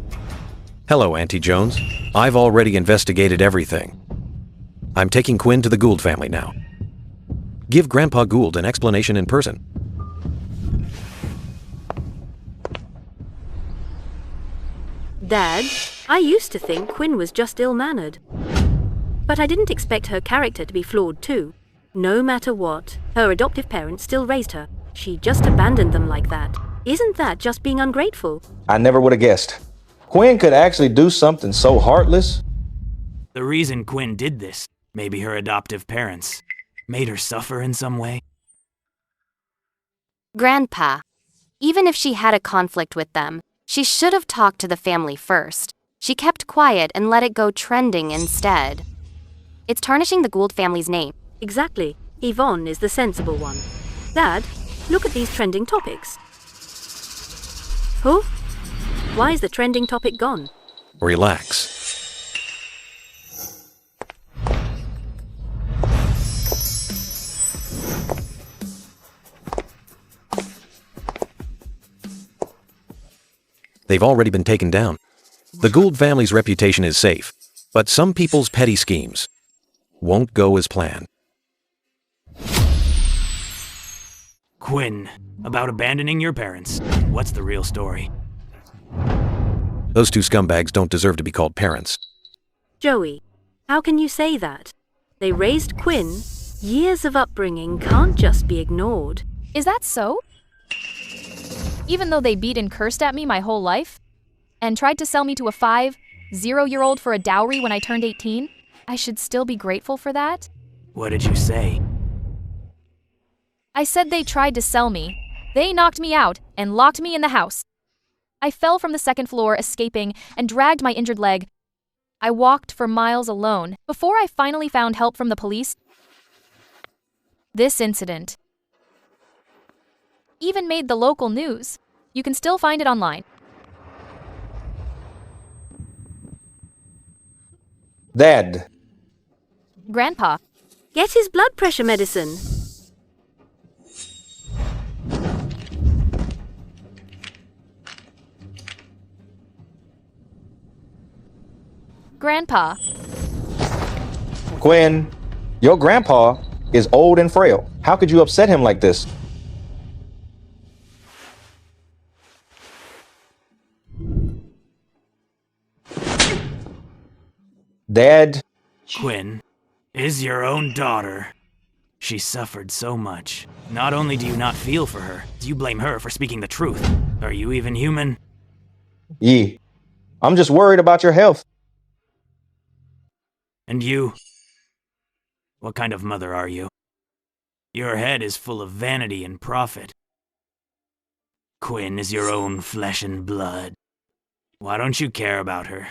Hello, Auntie Jones. I've already investigated everything. I'm taking Quinn to the Gould family now. Give Grandpa Gould an explanation in person. Dad, I used to think Quinn was just ill-mannered. But I didn't expect her character to be flawed too. No matter what, her adoptive parents still raised her. She just abandoned them like that. Isn't that just being ungrateful? I never would have guessed. Quinn could actually do something so heartless. The reason Quinn did this, maybe her adoptive parents, made her suffer in some way. Grandpa, even if she had a conflict with them, she should have talked to the family first. She kept quiet and let it go trending instead. It's tarnishing the Gould family's name. Exactly. Yvonne is the sensible one. Dad, look at these trending topics. Huh? Why is the trending topic gone? Relax. They've already been taken down. The Gould family's reputation is safe, but some people's petty schemes won't go as planned. Quinn, about abandoning your parents. What's the real story? Those two scumbags don't deserve to be called parents. Joey, how can you say that? They raised Quinn. Years of upbringing can't just be ignored. Is that so? Even though they beat and cursed at me my whole life, and tried to sell me to a 5-0-year-old for a dowry when I turned 18, I should still be grateful for that? What did you say? I said they tried to sell me. They knocked me out and locked me in the house. I fell from the second floor, escaping, and dragged my injured leg. I walked for miles alone before I finally found help from the police. This incident even made the local news. You can still find it online. Dad. Grandpa. Get his blood pressure medicine. Grandpa. Quinn, your grandpa is old and frail. How could you upset him like this? Dad. Quinn is your own daughter. She suffered so much. Not only do you not feel for her, you blame her for speaking the truth. Are you even human? Yeah. I'm just worried about your health. And you? What kind of mother are you? Your head is full of vanity and profit. Quinn is your own flesh and blood. Why don't you care about her?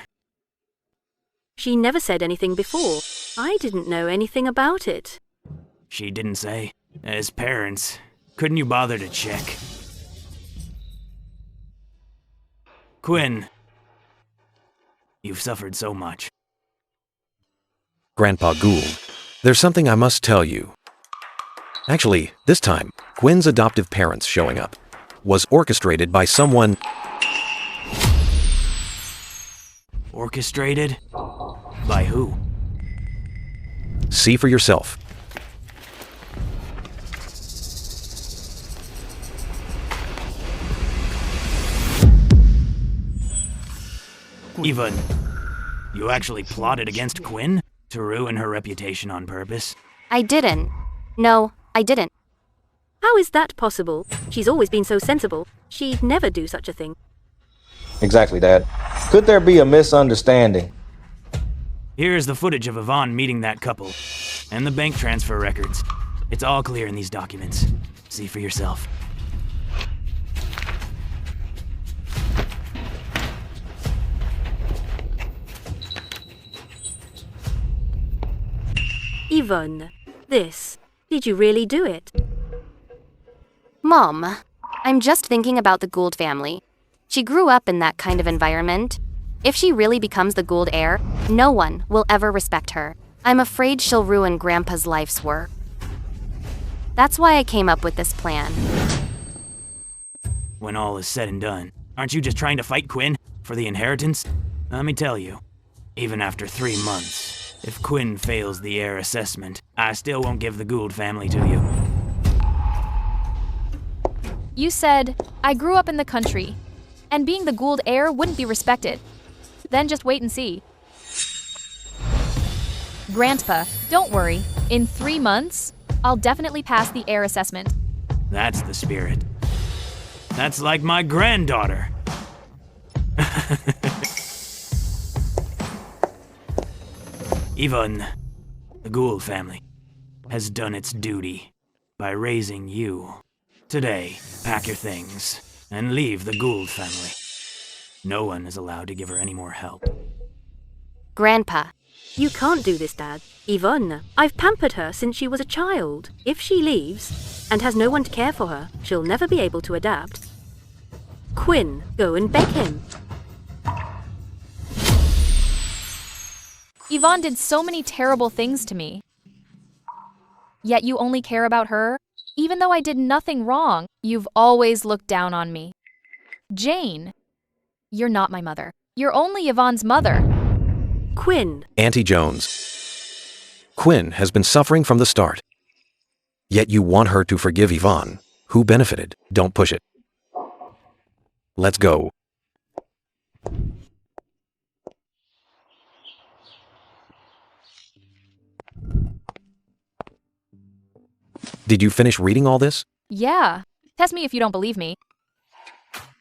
She never said anything before. I didn't know anything about it. She didn't say. As parents, couldn't you bother to check? Quinn, you've suffered so much. Grandpa Gould, there's something I must tell you. Actually, this time, Quinn's adoptive parents showing up was orchestrated by someone. Orchestrated? By who? See for yourself. Even, you actually plotted against Quinn? To ruin her reputation on purpose? I didn't. No, I didn't. How is that possible? She's always been so sensible. She'd never do such a thing. Exactly, Dad. Could there be a misunderstanding? Here's the footage of Yvonne meeting that couple, and the bank transfer records. It's all clear in these documents. See for yourself. Yvonne, did you really do it? Mom, I'm just thinking about the Gould family. She grew up in that kind of environment. If she really becomes the Gould heir, no one will ever respect her. I'm afraid she'll ruin Grandpa's life's work. That's why I came up with this plan. When all is said and done, aren't you just trying to fight Quinn for the inheritance? Let me tell you, even after 3 months, if Quinn fails the heir assessment, I still won't give the Gould family to you. You said, I grew up in the country, and being the Gould heir wouldn't be respected. Then just wait and see. Grandpa, don't worry. In 3 months, I'll definitely pass the heir assessment. That's the spirit. That's like my granddaughter. Even the Gould family has done its duty by raising you. Today, pack your things and leave the Gould family. No one is allowed to give her any more help. Grandpa. You can't do this, Dad. Yvonne, I've pampered her since she was a child. If she leaves and has no one to care for her, she'll never be able to adapt. Quinn, go and beg him. Yvonne did so many terrible things to me. Yet you only care about her? Even though I did nothing wrong, you've always looked down on me. Jane, you're not my mother. You're only Yvonne's mother. Quinn. Auntie Jones. Quinn has been suffering from the start. Yet you want her to forgive Yvonne. Who benefited? Don't push it. Let's go. Did you finish reading all this? Yeah. Test me if you don't believe me.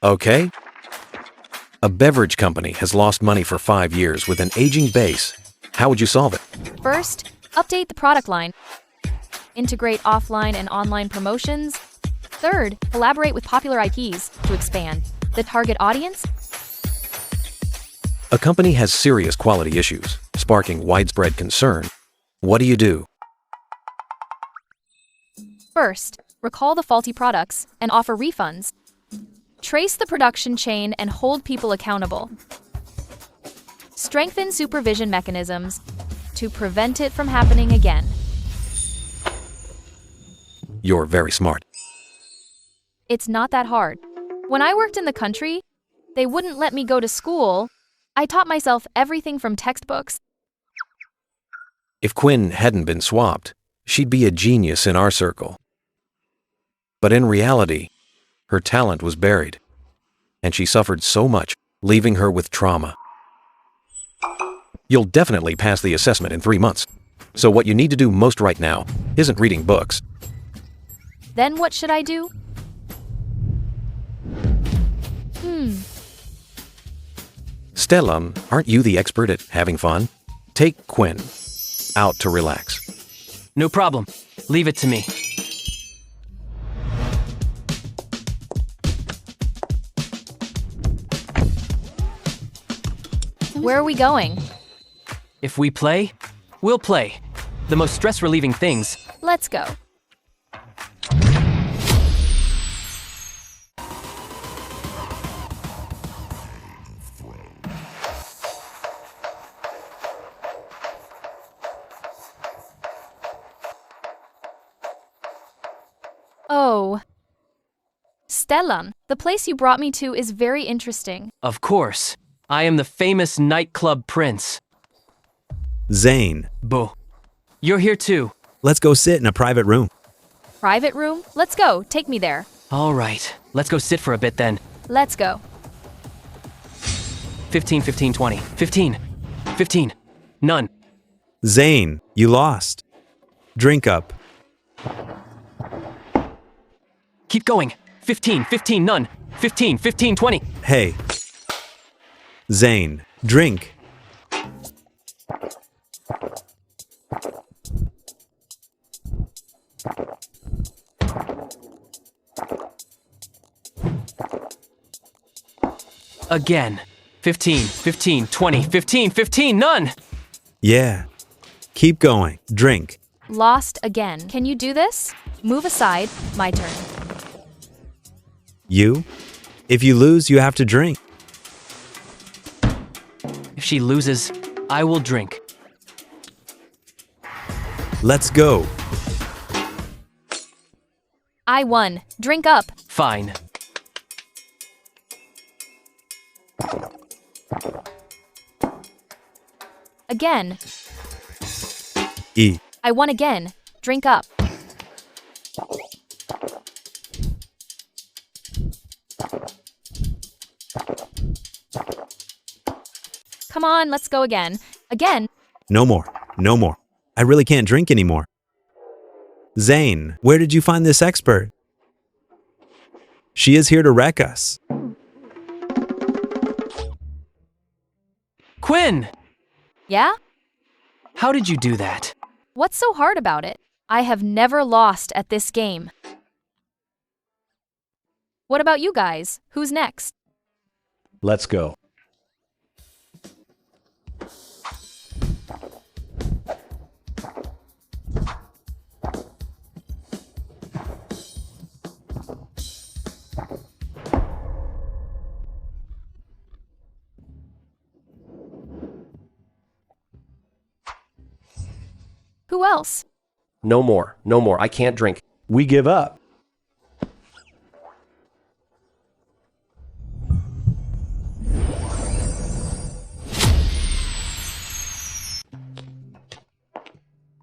Okay. A beverage company has lost money for 5 years with an aging base How would you solve it? First, update the product line. Integrate offline and online promotions. Third, collaborate with popular IPs to expand the target audience. A company has serious quality issues, sparking widespread concern. What do? First, recall the faulty products and offer refunds. Trace the production chain and hold people accountable. Strengthen supervision mechanisms to prevent it from happening again. You're very smart. It's not that hard. When I worked in the country, they wouldn't let me go to school. I taught myself everything from textbooks. If Quinn hadn't been swapped, she'd be a genius in our circle. But in reality, her talent was buried, and she suffered so much, leaving her with trauma. You'll definitely pass the assessment in 3 months. So what you need to do most right now isn't reading books. Then what should I do? Stella, aren't you the expert at having fun? Take Quinn out to relax. No problem. Leave it to me. Where are we going? If we play, we'll play. The most stress-relieving things. Let's go. Oh. Stellan, the place you brought me to is very interesting. Of course. I am the famous nightclub prince. Zane. Boo. You're here too. Let's go sit in a private room. Private room? Let's go. Take me there. All right. Let's go sit for a bit then. Let's go. 15, 15, 20. 15. 15. None. Zane, you lost. Drink up. Keep going. 15, 15, none. 15, 15, 20. Hey. Zane, drink. Again. 15, 15, 20, 15, 15, none! Yeah. Keep going. Drink. Lost again. Can you do this? Move aside. My turn. You? If you lose, you have to drink. If she loses, I will drink. Let's go. I won. Drink up. Fine. Again. E. I won again. Drink up. Come on, let's go again. Again. No more. No more. I really can't drink anymore. Zane, where did you find this expert? She is here to wreck us. Quinn! Yeah? How did you do that? What's so hard about it? I have never lost at this game. What about you guys? Who's next? Let's go. Who else? No more. No more. I can't drink. We give up.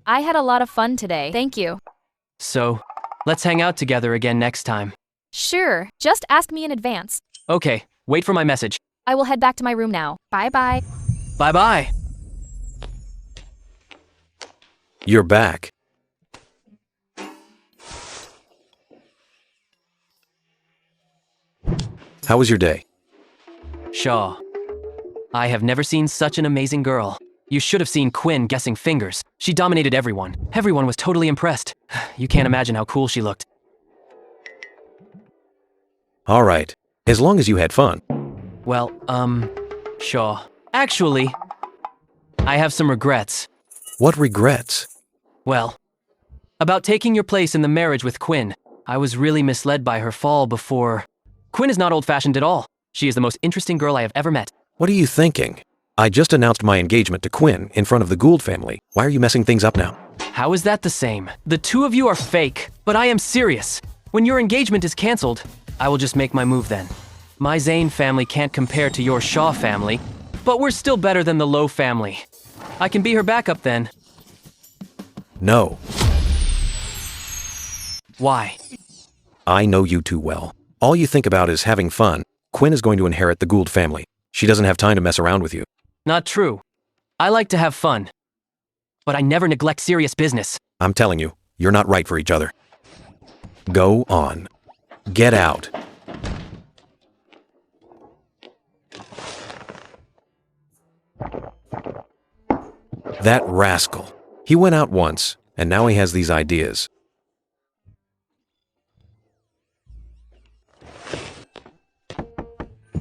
I had a lot of fun today. Thank you. So, let's hang out together again next time. Sure. Just ask me in advance. Okay, wait for my message. I will head back to my room now. Bye-bye. Bye-bye. You're back. How was your day? Shaw. I have never seen such an amazing girl. You should have seen Quinn guessing fingers. She dominated everyone. Everyone was totally impressed. You can't imagine how cool she looked. All right, as long as you had fun. Well, sure. Actually, I have some regrets. What regrets? Well, about taking your place in the marriage with Quinn. I was really misled by her fall before. Quinn is not old-fashioned at all. She is the most interesting girl I have ever met. What are you thinking? I just announced my engagement to Quinn in front of the Gould family. Why are you messing things up now? How is that the same? The two of you are fake, but I am serious. When your engagement is canceled, I will just make my move then. My Zane family can't compare to your Shaw family, but we're still better than the Lowe family. I can be her backup then. No. Why? I know you too well. All you think about is having fun. Quinn is going to inherit the Gould family. She doesn't have time to mess around with you. Not true. I like to have fun, but I never neglect serious business. I'm telling you, you're not right for each other. Go on. Get out. That rascal. He went out once, and now he has these ideas.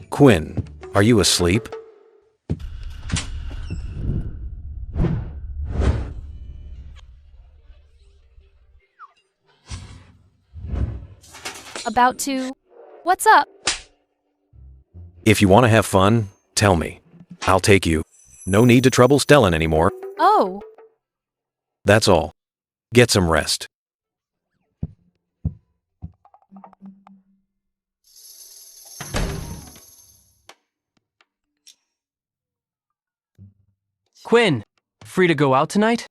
Quinn, are you asleep? About to... What's up? If you want to have fun, tell me. I'll take you. No need to trouble Stellan anymore. Oh, That's all. Get some rest. Quinn, free to go out tonight?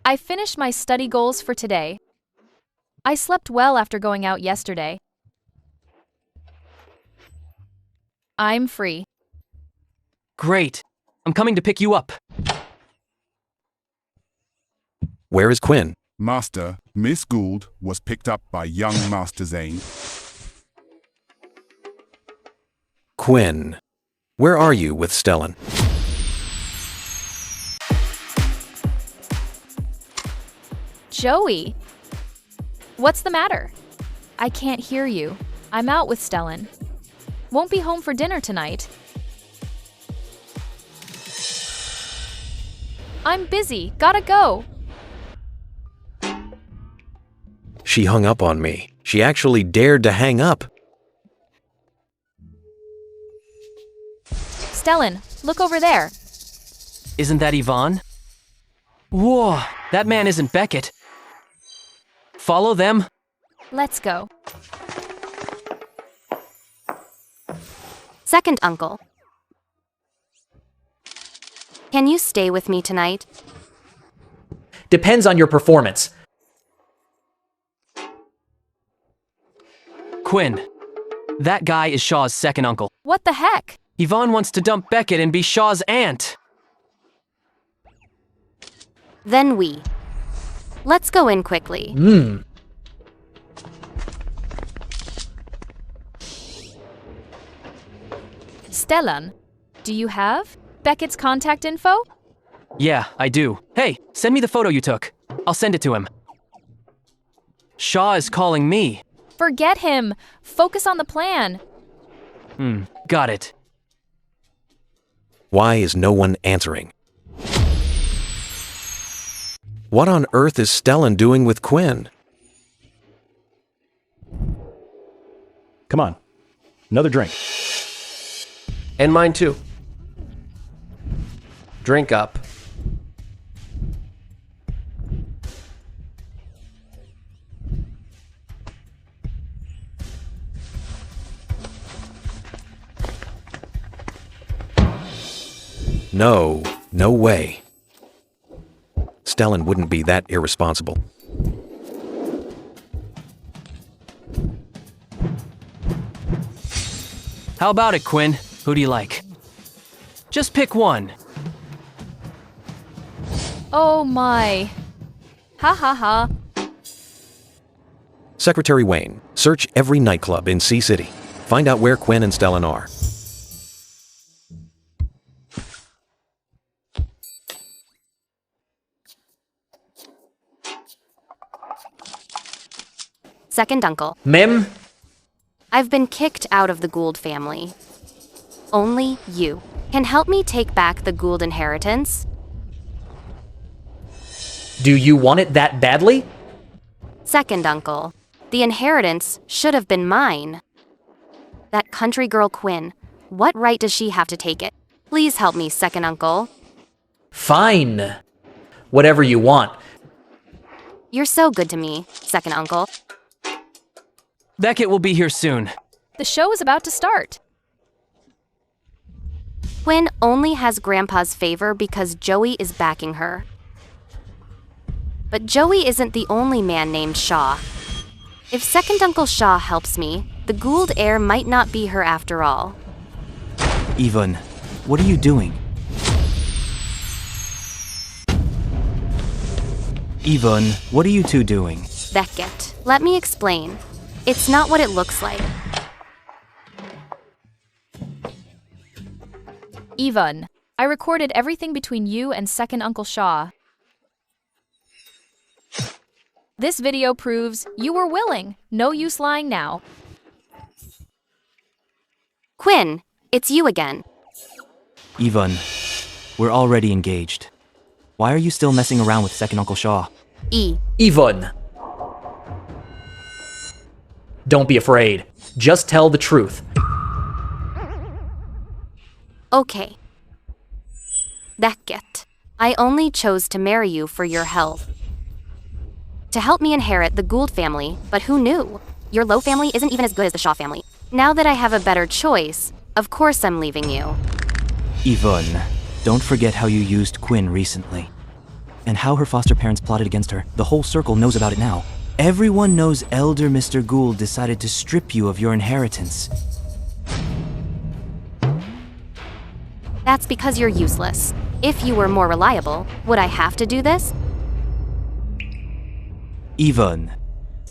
I finished my study goals for today. I slept well after going out yesterday. I'm free. Great. I'm coming to pick you up. Where is Quinn? Master, Miss Gould was picked up by young Master Zane. Quinn. Where are you with Stellan? Joey! What's the matter? I can't hear you. I'm out with Stellan. Won't be home for dinner tonight. I'm busy. Gotta go. She hung up on me. She actually dared to hang up. Stellan, look over there. Isn't that Yvonne? Whoa, that man isn't Beckett. Follow them? Let's go. Second uncle. Can you stay with me tonight? Depends on your performance. Quinn, that guy is Shaw's second uncle. What the heck? Yvonne wants to dump Beckett and be Shaw's aunt. Then let's go in quickly. Stellan, do you have Beckett's contact info? Yeah, I do. Hey, send me the photo you took. I'll send it to him. Shaw is calling me. Forget him. Focus on the plan. Got it. Why is no one answering? What on earth is Stellan doing with Quinn? Come on. Another drink. And mine too. Drink up. No way. Stellan wouldn't be that irresponsible. How about it, Quinn? Who do you like? Just pick one. Oh my. Ha ha ha. Secretary Wayne, search every nightclub in Sea City. Find out where Quinn and Stellan are. Second uncle. Mim? I've been kicked out of the Gould family. Only you can help me take back the Gould inheritance. Do you want it that badly? Second uncle. The inheritance should have been mine. That country girl Quinn, what right does she have to take it? Please help me, second uncle. Fine. Whatever you want. You're so good to me, second uncle. Beckett will be here soon. The show is about to start. Quinn only has Grandpa's favor because Joey is backing her. But Joey isn't the only man named Shaw. If second uncle Shaw helps me, the Gould heir might not be her after all. Yvonne, what are you doing? Yvonne, what are you two doing? Beckett, let me explain. It's not what it looks like. Yvonne, I recorded everything between you and second Uncle Shaw. This video proves you were willing. No use lying now. Quinn, it's you again. Yvonne, we're already engaged. Why are you still messing around with second Uncle Shaw? Yvonne. Don't be afraid. Just tell the truth. Okay. Beckett, I only chose to marry you for your health. To help me inherit the Gould family, but who knew? Your Lowe family isn't even as good as the Shaw family. Now that I have a better choice, of course I'm leaving you. Yvonne, don't forget how you used Quinn recently. And how her foster parents plotted against her. The whole circle knows about it now. Everyone knows Elder Mr. Gould decided to strip you of your inheritance. That's because you're useless. If you were more reliable, would I have to do this? Yvonne,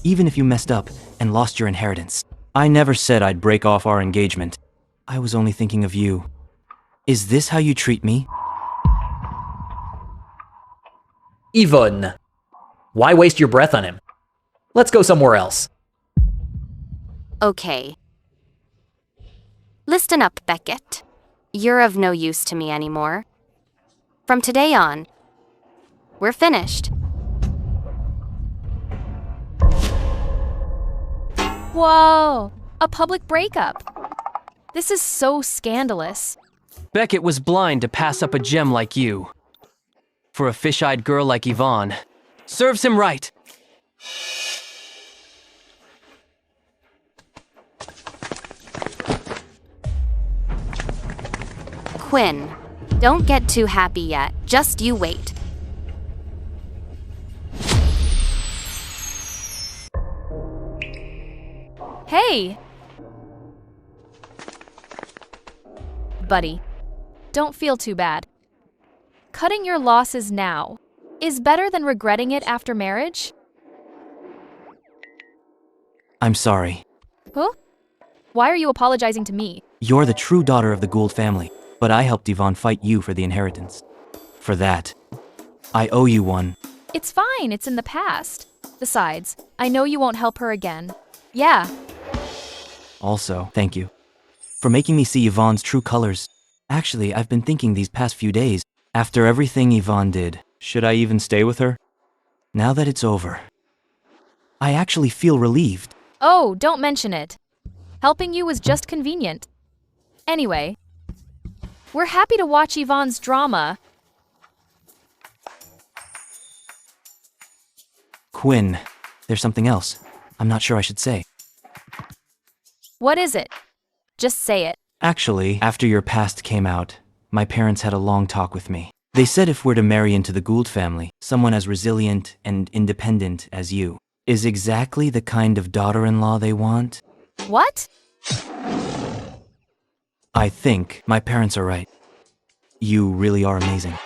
even if you messed up and lost your inheritance, I never said I'd break off our engagement. I was only thinking of you. Is this how you treat me? Yvonne, why waste your breath on him? Let's go somewhere else. Okay. Listen up, Beckett. You're of no use to me anymore. From today on, we're finished. Whoa! A public breakup. This is so scandalous. Beckett was blind to pass up a gem like you. For a fish-eyed girl like Yvonne. Serves him right. Quinn, don't get too happy yet. Just you wait. Hey! Buddy, don't feel too bad. Cutting your losses now is better than regretting it after marriage? I'm sorry. Huh? Why are you apologizing to me? You're the true daughter of the Gould family, but I helped Yvonne fight you for the inheritance. For that, I owe you one. It's fine, it's in the past. Besides, I know you won't help her again. Yeah. Also, thank you for making me see Yvonne's true colors. Actually, I've been thinking these past few days, after everything Yvonne did, should I even stay with her? Now that it's over, I actually feel relieved. Oh, don't mention it. Helping you was just convenient. Anyway, we're happy to watch Yvonne's drama. Quinn, there's something else. I'm not sure I should say. What is it? Just say it. Actually, after your past came out, my parents had a long talk with me. They said if we're to marry into the Gould family, someone as resilient and independent as you is exactly the kind of daughter-in-law they want. What? I think my parents are right. You really are amazing.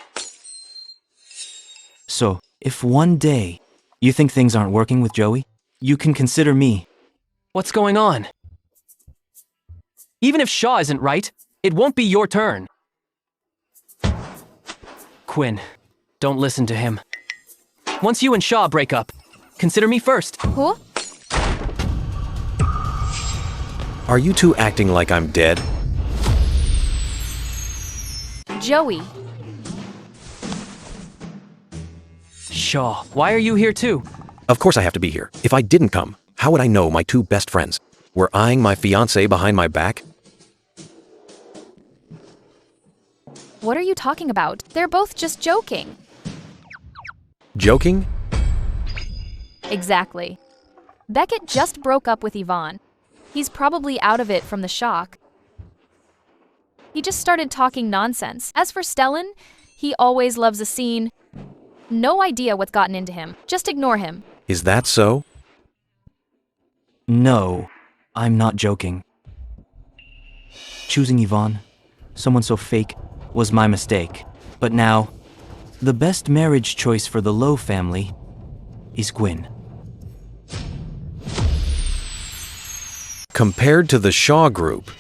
So, if one day you think things aren't working with Joey, you can consider me. What's going on? Even if Shaw isn't right, it won't be your turn. Quinn, don't listen to him. Once you and Shaw break up, consider me first. Huh? Are you two acting like I'm dead? Joey. Shaw, why are you here too? Of course I have to be here. If I didn't come, how would I know my two best friends were eyeing my fiancée behind my back? What are you talking about? They're both just joking. Joking? Exactly. Beckett just broke up with Yvonne. He's probably out of it from the shock. He just started talking nonsense. As for Stellan, he always loves a scene. No idea what's gotten into him. Just ignore him. Is that so? No, I'm not joking. Choosing Yvonne, someone so fake, was my mistake. But now, the best marriage choice for the Lowe family is Gwyn. Compared to the Shaw group,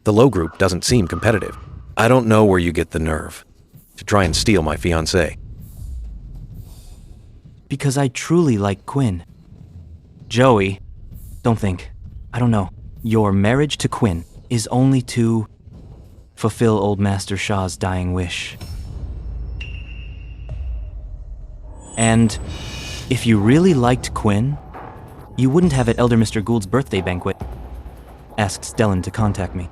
the Lowe group doesn't seem competitive. I don't know where you get the nerve to try and steal my fiancée. Because I truly like Gwyn. Joey, don't think. I don't know. Your marriage to Gwyn is only to fulfill old Master Shaw's dying wish. And if you really liked Gwyn, you wouldn't have at Elder Mr. Gould's birthday banquet asked Stellan to contact me.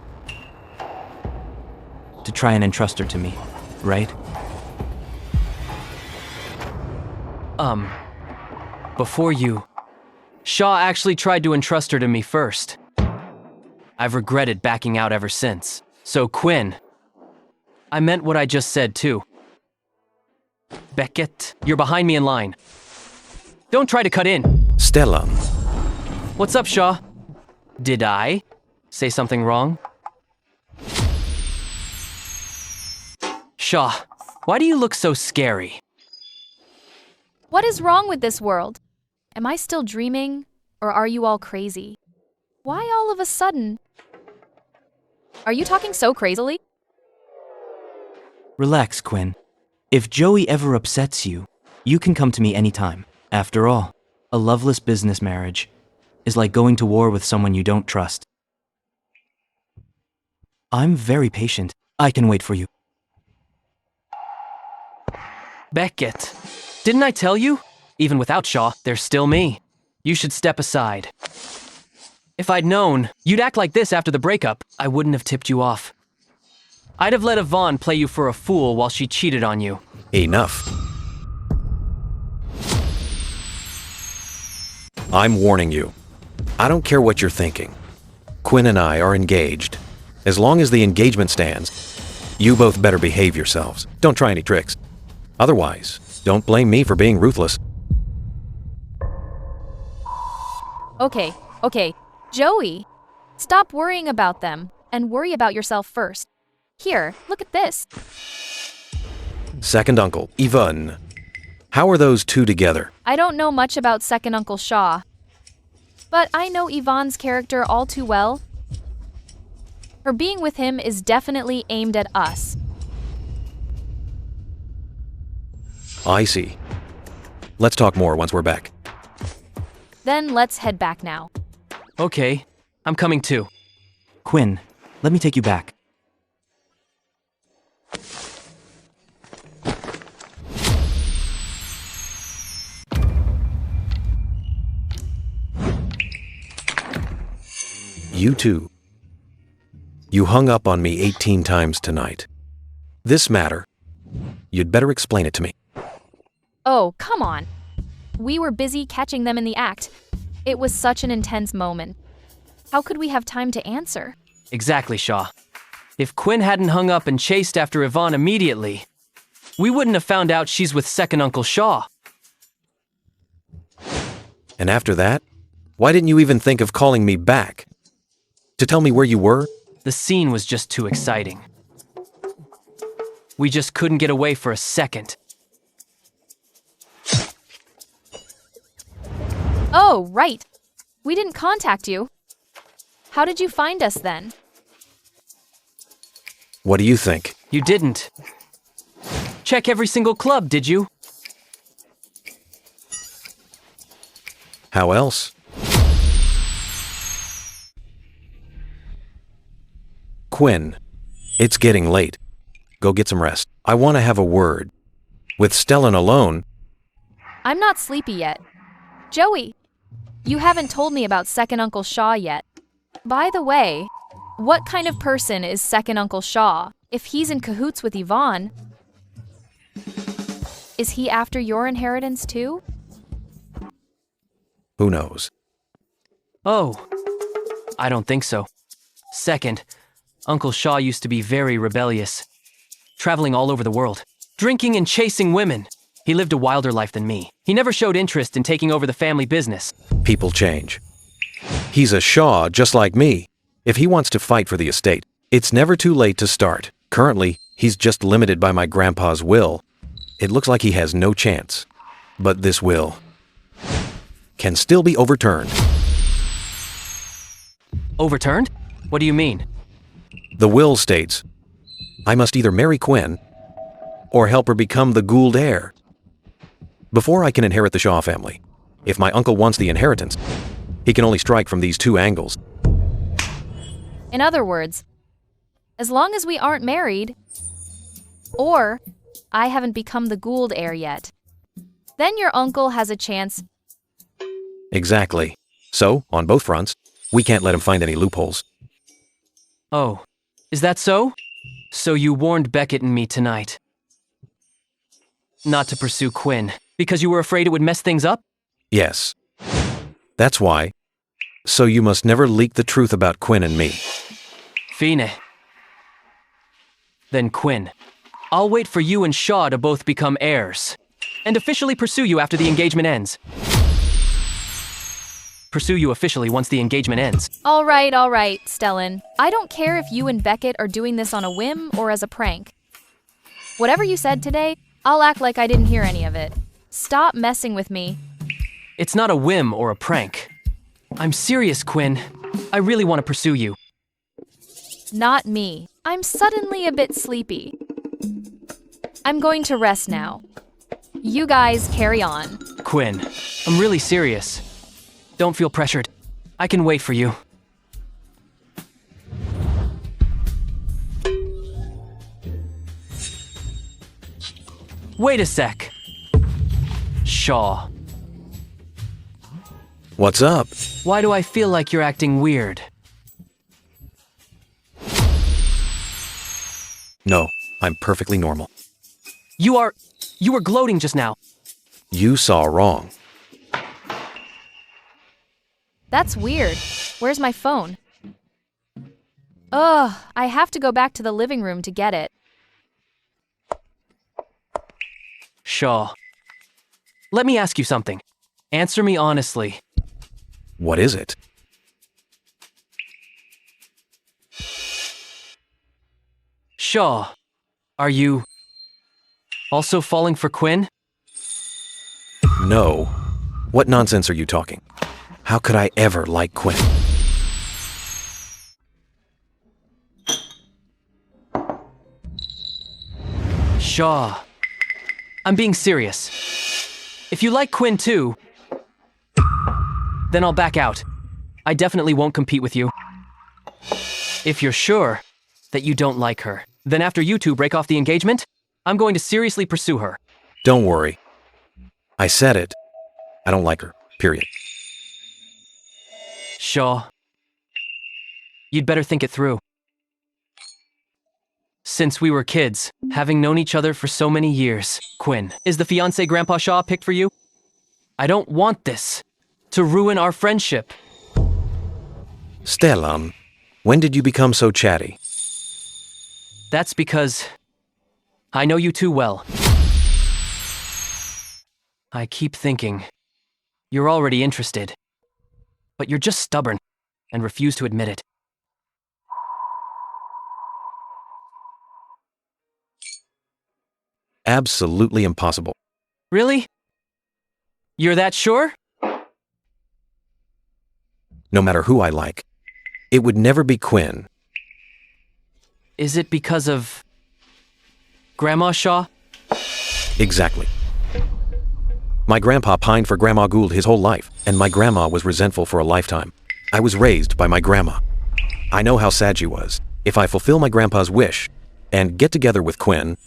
To try and entrust her to me, right? Before you, Shaw actually tried to entrust her to me first. I've regretted backing out ever since. So Gwyn, I meant what I just said too. Beckett, you're behind me in line. Don't try to cut in. Stellan. What's up, Shaw? Did I say something wrong? Shaw, why do you look so scary? What is wrong with this world? Am I still dreaming, or are you all crazy? Why all of a sudden? Are you talking so crazily? Relax, Gwyn. If Joey ever upsets you, you can come to me anytime. After all, a loveless business marriage is like going to war with someone you don't trust. I'm very patient. I can wait for you. Beckett, didn't I tell you? Even without Shaw, there's still me. You should step aside. If I'd known you'd act like this after the breakup, I wouldn't have tipped you off. I'd have let Yvonne play you for a fool while she cheated on you. Enough. I'm warning you. I don't care what you're thinking. Gwyn and I are engaged. As long as the engagement stands, you both better behave yourselves. Don't try any tricks. Otherwise, don't blame me for being ruthless. Okay. Joey, stop worrying about them and worry about yourself first. Here, look at this. Second uncle, Yvonne. How are those two together? I don't know much about second Uncle Shaw, but I know Yvonne's character all too well. Her being with him is definitely aimed at us. I see. Let's talk more once we're back. Then let's head back now. Okay, I'm coming too. Gwyn, let me take you back. You too. You hung up on me 18 times tonight. This matter, you'd better explain it to me. Oh, come on. We were busy catching them in the act. It was such an intense moment. How could we have time to answer? Exactly, Shaw. If Gwyn hadn't hung up and chased after Yvonne immediately, we wouldn't have found out she's with second Uncle Shaw. And after that, why didn't you even think of calling me back? To tell me where you were? The scene was just too exciting. We just couldn't get away for a second. Oh, right. We didn't contact you. How did you find us then? What do you think? You didn't. Check every single club, did you? How else? Quinn, it's getting late. Go get some rest. I want to have a word. With Stellan alone, I'm not sleepy yet. Joey, you haven't told me about Second Uncle Shaw yet. By the way, what kind of person is Second Uncle Shaw? If he's in cahoots with Yvonne, is he after your inheritance too? who knows? Oh, I don't think so. Second, Uncle Shaw used to be very rebellious, traveling all over the world, drinking and chasing women. He lived a wilder life than me. He never showed interest in taking over the family business. People change. He's a Shaw just like me. If he wants to fight for the estate, it's never too late to start. Currently, he's just limited by my grandpa's will. It looks like he has no chance. But this will can still be overturned. Overturned? What do you mean? The will states, I must either marry Quinn or help her become the Gould heir. Before I can inherit the Shaw family, if my uncle wants the inheritance, he can only strike from these two angles. In other words, as long as we aren't married, or I haven't become the Gould heir yet, then your uncle has a chance. Exactly. So, on both fronts, we can't let him find any loopholes. Oh, is that so? So you warned Beckett and me tonight not to pursue Quinn, because you were afraid it would mess things up? Yes. That's why. So you must never leak the truth about Quinn and me. Fine. Then Quinn, I'll wait for you and Shaw to both become heirs, and officially pursue you after the engagement ends. Pursue you officially once the engagement ends. All right, Stellan. I don't care if you and Beckett are doing this on a whim or as a prank. Whatever you said today, I'll act like I didn't hear any of it. Stop messing with me. It's not a whim or a prank. I'm serious, Quinn. I really want to pursue you. Not me. I'm suddenly a bit sleepy. I'm going to rest now. You guys carry on. Quinn, I'm really serious. Don't feel pressured. I can wait for you. Wait a sec. Shaw. What's up? Why do I feel like you're acting weird? No, I'm perfectly normal. You were gloating just now. You saw wrong. That's weird. Where's my phone? Ugh, I have to go back to the living room to get it. Shaw. Let me ask you something. Answer me honestly. What is it? Shaw, are you also falling for Quinn? No. What nonsense are you talking? How could I ever like Quinn? Shaw, I'm being serious. If you like Quinn too, then I'll back out. I definitely won't compete with you. If you're sure that you don't like her, then after you two break off the engagement, I'm going to seriously pursue her. Don't worry. I said it. I don't like her. Period. Shaw, you'd better think it through. Since we were kids, having known each other for so many years, Quinn, is the fiancé Grandpa Shaw picked for you? I don't want this to ruin our friendship. Stellan, when did you become so chatty? That's because I know you too well. I keep thinking you're already interested, but you're just stubborn and refuse to admit it. Absolutely impossible. Really? You're that sure? No matter who I like, it would never be Quinn. Is it because of Grandma Shaw? Exactly. My grandpa pined for Grandma Gould his whole life, and my grandma was resentful for a lifetime. I was raised by my grandma. I know how sad she was. If I fulfill my grandpa's wish and get together with Quinn,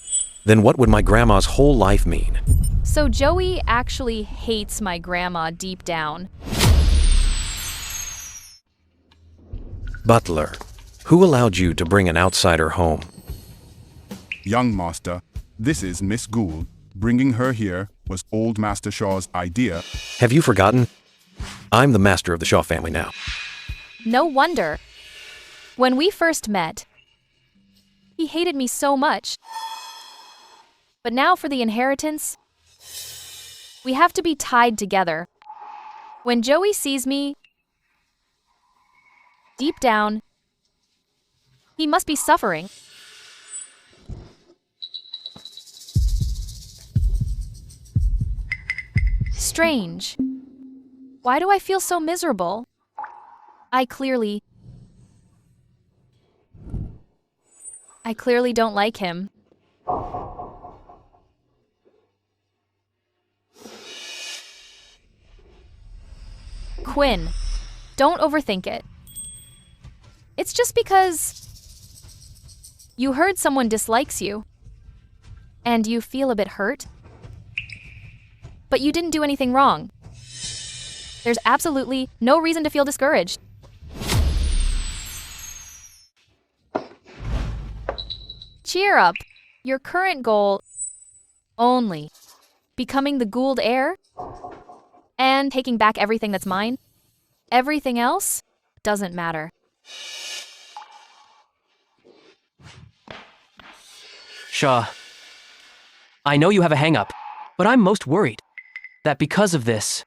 then what would my grandma's whole life mean? So Joey actually hates my grandma deep down. Butler, who allowed you to bring an outsider home? Young master, this is Miss Gould. Bringing her here was old Master Shaw's idea. Have you forgotten? I'm the master of the Shaw family now. No wonder. When we first met, he hated me so much. But now for the inheritance, we have to be tied together. When Joey sees me, deep down, he must be suffering. Strange. Why do I feel so miserable? I clearly don't like him. Quinn, don't overthink it. It's just because you heard someone dislikes you, and you feel a bit hurt. But you didn't do anything wrong. There's absolutely no reason to feel discouraged. Cheer up. Your current goal only becoming the Gould heir and taking back everything that's mine. Everything else doesn't matter. Shaw, I know you have a hang-up, but I'm most worried that because of this,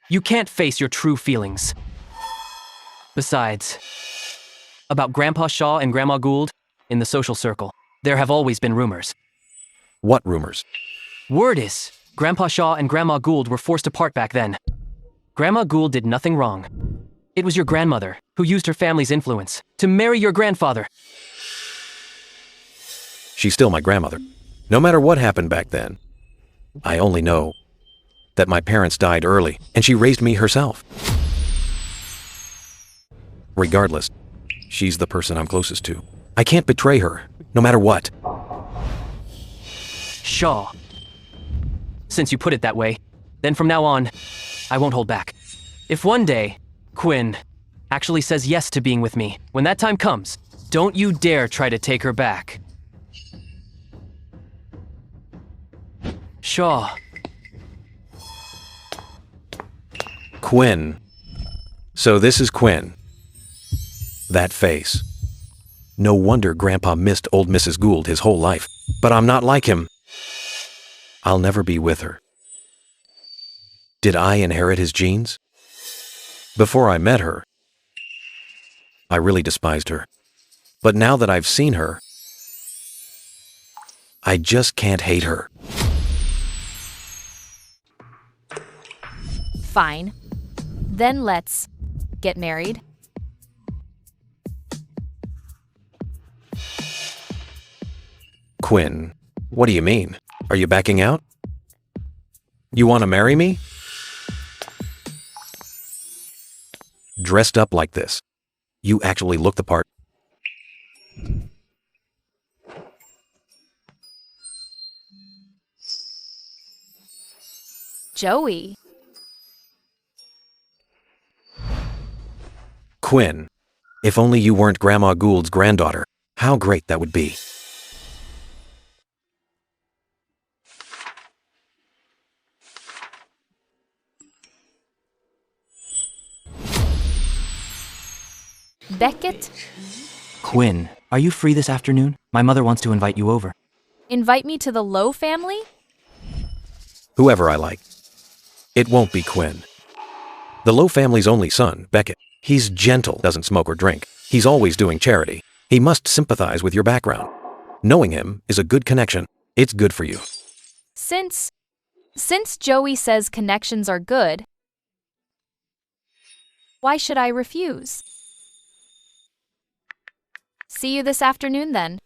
you can't face your true feelings. Besides, about Grandpa Shaw and Grandma Gould, in the social circle, there have always been rumors. What rumors? Word is, Grandpa Shaw and Grandma Gould were forced apart back then. Grandma Gould did nothing wrong. It was your grandmother who used her family's influence to marry your grandfather. She's still my grandmother. No matter what happened back then, I only know that my parents died early and she raised me herself. Regardless, she's the person I'm closest to. I can't betray her, no matter what. Shaw. Since you put it that way, then from now on, I won't hold back. If one day, Quinn actually says yes to being with me, when that time comes, don't you dare try to take her back. Shaw. Quinn. So this is Quinn. That face. No wonder Grandpa missed old Mrs. Gould his whole life. But I'm not like him. I'll never be with her. Did I inherit his genes? Before I met her, I really despised her. But now that I've seen her, I just can't hate her. Fine. Then let's get married. Quinn, what do you mean? Are you backing out? You want to marry me? Dressed up like this, you actually look the part. Joey. Quinn, if only you weren't Grandma Gould's granddaughter, how great that would be. Beckett, Quinn, are you free this afternoon? My mother wants to invite you over. invite me to the Lowe family? Whoever I like. It won't be Quinn. The Lowe family's only son, Beckett. He's gentle, doesn't smoke or drink. He's always doing charity. He must sympathize with your background. Knowing him is a good connection. It's good for you. Since Joey says connections are good, why should I refuse? See you this afternoon then.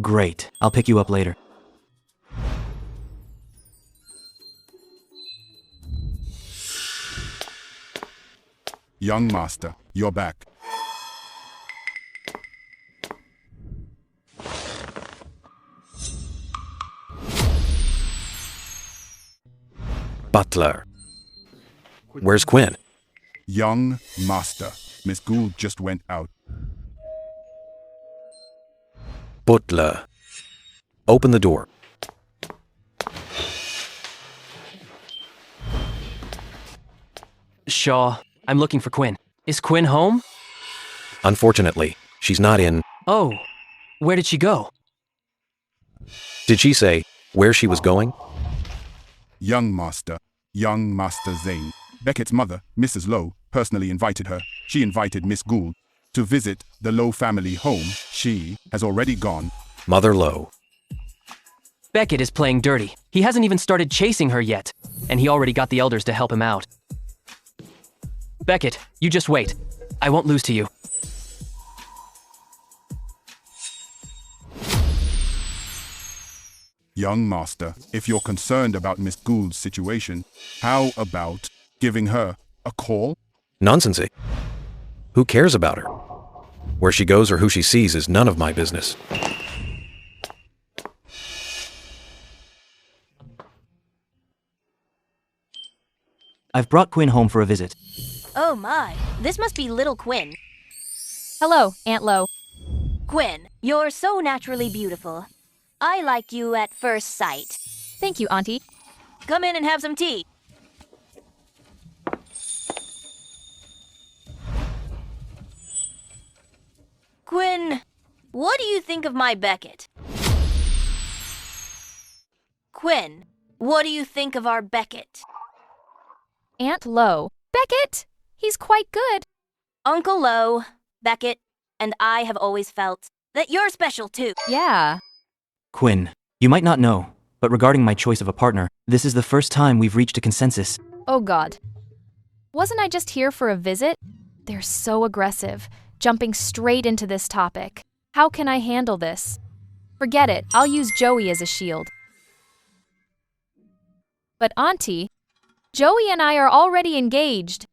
Great. I'll pick you up later. Young master, you're back. Butler. Where's Quinn? Young master, Miss Gould just went out. Butler. Open the door. Shaw, I'm looking for Quinn. Is Quinn home? Unfortunately, she's not in. Oh, where did she go? Did she say where she was going? Young Master Zane. Beckett's mother, Mrs. Lowe, personally invited her. She invited Miss Gould to visit the Lowe family home. She has already gone. Mother Lowe. Beckett is playing dirty. He hasn't even started chasing her yet, and he already got the elders to help him out. Beckett, you just wait. I won't lose to you. Young master, if you're concerned about Miss Gould's situation, how about giving her a call? Nonsensy. Who cares about her? Where she goes or who she sees is none of my business. I've brought Quinn home for a visit. Oh my, this must be little Quinn. Hello, Aunt Lo. Quinn, you're so naturally beautiful. I like you at first sight. Thank you, Auntie. Come in and have some tea. Quinn, what do you think of my Beckett? Quinn, what do you think of our Beckett? Aunt Lo. Beckett! He's quite good. Uncle Lo, Beckett, and I have always felt that you're special too. Yeah. Quinn, you might not know, but regarding my choice of a partner, this is the first time we've reached a consensus. Oh God. Wasn't I just here for a visit? They're so aggressive, jumping straight into this topic. How can I handle this? Forget it, I'll use Joey as a shield. But Auntie, Joey and I are already engaged.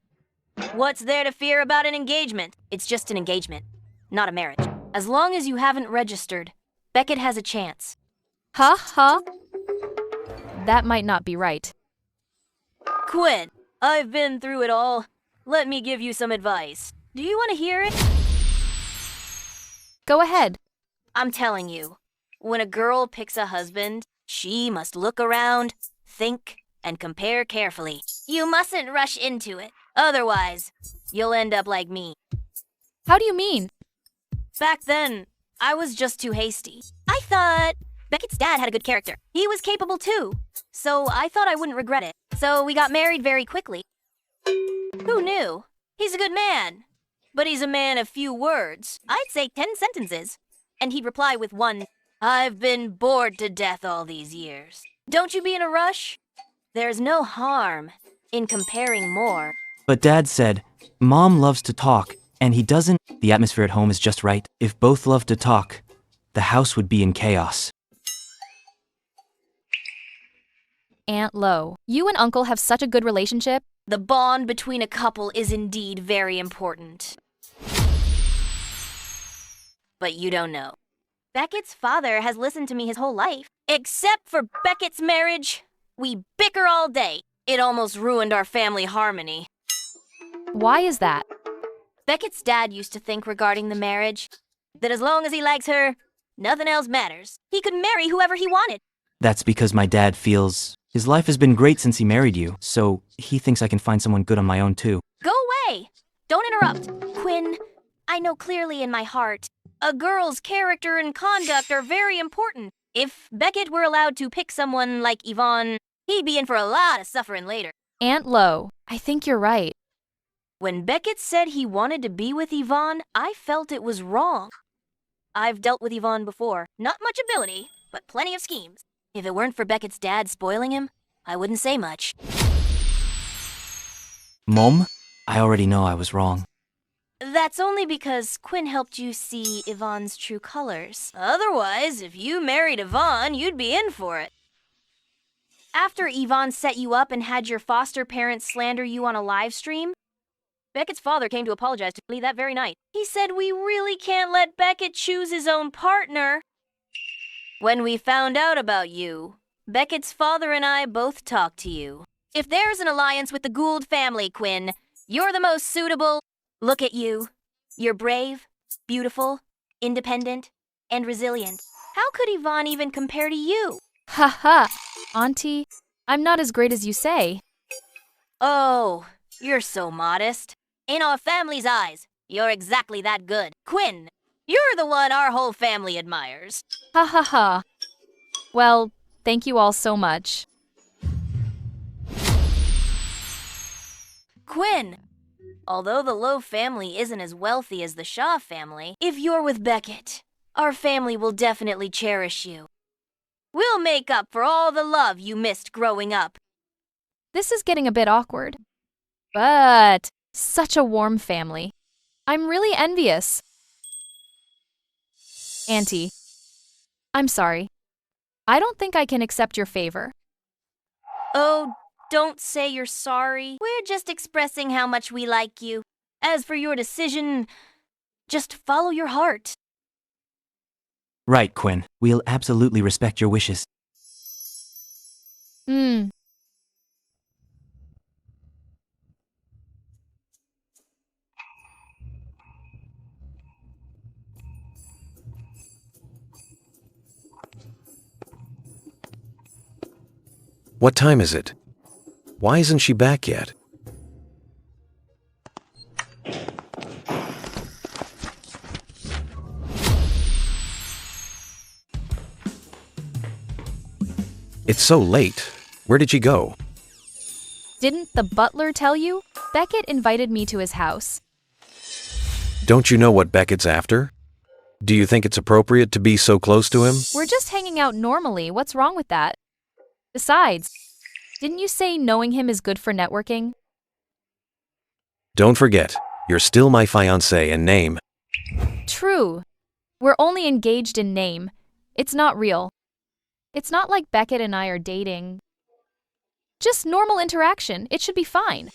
What's there to fear about an engagement? It's just an engagement, not a marriage. As long as you haven't registered, Beckett has a chance. Ha ha. That might not be right. Quinn, I've been through it all. Let me give you some advice. Do you want to hear it? Go ahead. I'm telling you, when a girl picks a husband, she must look around, think, and compare carefully. You mustn't rush into it. Otherwise, you'll end up like me. How do you mean? Back then, I was just too hasty. I thought Beckett's dad had a good character. He was capable too. So I thought I wouldn't regret it. So we got married very quickly. Who knew? He's a good man. But he's a man of few words. I'd say 10 sentences. And he'd reply with one, I've been bored to death all these years. Don't you be in a rush? There's no harm in comparing more. But Dad said, Mom loves to talk, and he doesn't. The atmosphere at home is just right. If both love to talk, the house would be in chaos. Aunt Lo, you and Uncle have such a good relationship. The bond between a couple is indeed very important. But you don't know. Beckett's father has listened to me his whole life. Except for Beckett's marriage. We bicker all day. It almost ruined our family harmony. Why is that? Beckett's dad used to think regarding the marriage that as long as he likes her, nothing else matters. He could marry whoever he wanted. That's because my dad feels his life has been great since he married you, so he thinks I can find someone good on my own too. Go away! Don't interrupt. Quinn, I know clearly in my heart, a girl's character and conduct are very important. If Beckett were allowed to pick someone like Yvonne, he'd be in for a lot of suffering later. Aunt Lo, I think you're right. When Beckett said he wanted to be with Yvonne, I felt it was wrong. I've dealt with Yvonne before. Not much ability, but plenty of schemes. If it weren't for Beckett's dad spoiling him, I wouldn't say much. Mom, I already know I was wrong. That's only because Quinn helped you see Yvonne's true colors. Otherwise, if you married Yvonne, you'd be in for it. After Yvonne set you up and had your foster parents slander you on a live stream, Beckett's father came to apologize to Lee that very night. He said we really can't let Beckett choose his own partner. When we found out about you, Beckett's father and I both talked to you. If there's an alliance with the Gould family, Quinn, you're the most suitable. Look at you. You're brave, beautiful, independent, and resilient. How could Yvonne even compare to you? Ha ha! Auntie, I'm not as great as you say. Oh, you're so modest. In our family's eyes, you're exactly that good. Quinn, you're the one our whole family admires. Ha ha ha. Well, thank you all so much. Quinn, although the Lowe family isn't as wealthy as the Shaw family, if you're with Beckett, our family will definitely cherish you. We'll make up for all the love you missed growing up. This is getting a bit awkward. But such a warm family. I'm really envious. Auntie, I'm sorry. I don't think I can accept your favor. Oh, don't say you're sorry. We're just expressing how much we like you. As for your decision, just follow your heart. Right, Quinn. We'll absolutely respect your wishes. What time is it? Why isn't she back yet? It's so late. Where did she go? Didn't the butler tell you? Beckett invited me to his house. Don't you know what Beckett's after? Do you think it's appropriate to be so close to him? We're just hanging out normally. What's wrong with that? Besides, didn't you say knowing him is good for networking? Don't forget, you're still my fiancé in name. True. We're only engaged in name. It's not real. It's not like Beckett and I are dating. Just normal interaction. It should be fine.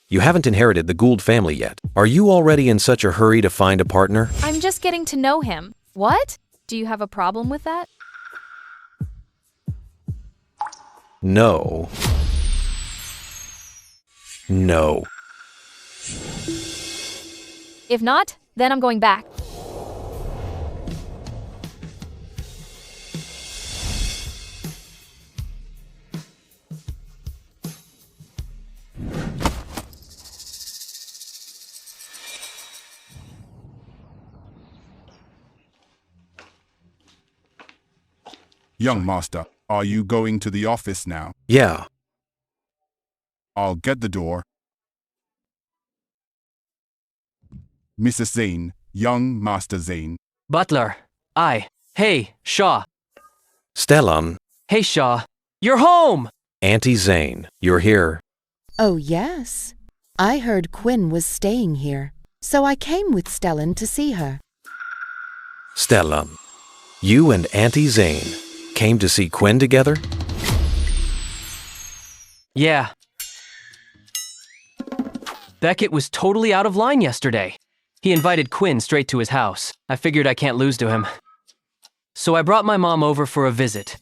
You haven't inherited the Gould family yet. Are you already in such a hurry to find a partner? I'm just getting to know him. What? Do you have a problem with that? No. No. If not, then I'm going back. Young master, are you going to the office now? Yeah. I'll get the door. Mrs. Zane, young Master Zane. Butler. Hey, Shaw. Stellan. Hey, Shaw. You're home! Auntie Zane, you're here. Oh, yes. I heard Quinn was staying here, so I came with Stellan to see her. Stellan, you and Auntie Zane came to see Quinn together? Yeah. Beckett was totally out of line yesterday. He invited Quinn straight to his house. I figured I can't lose to him. So I brought my mom over for a visit.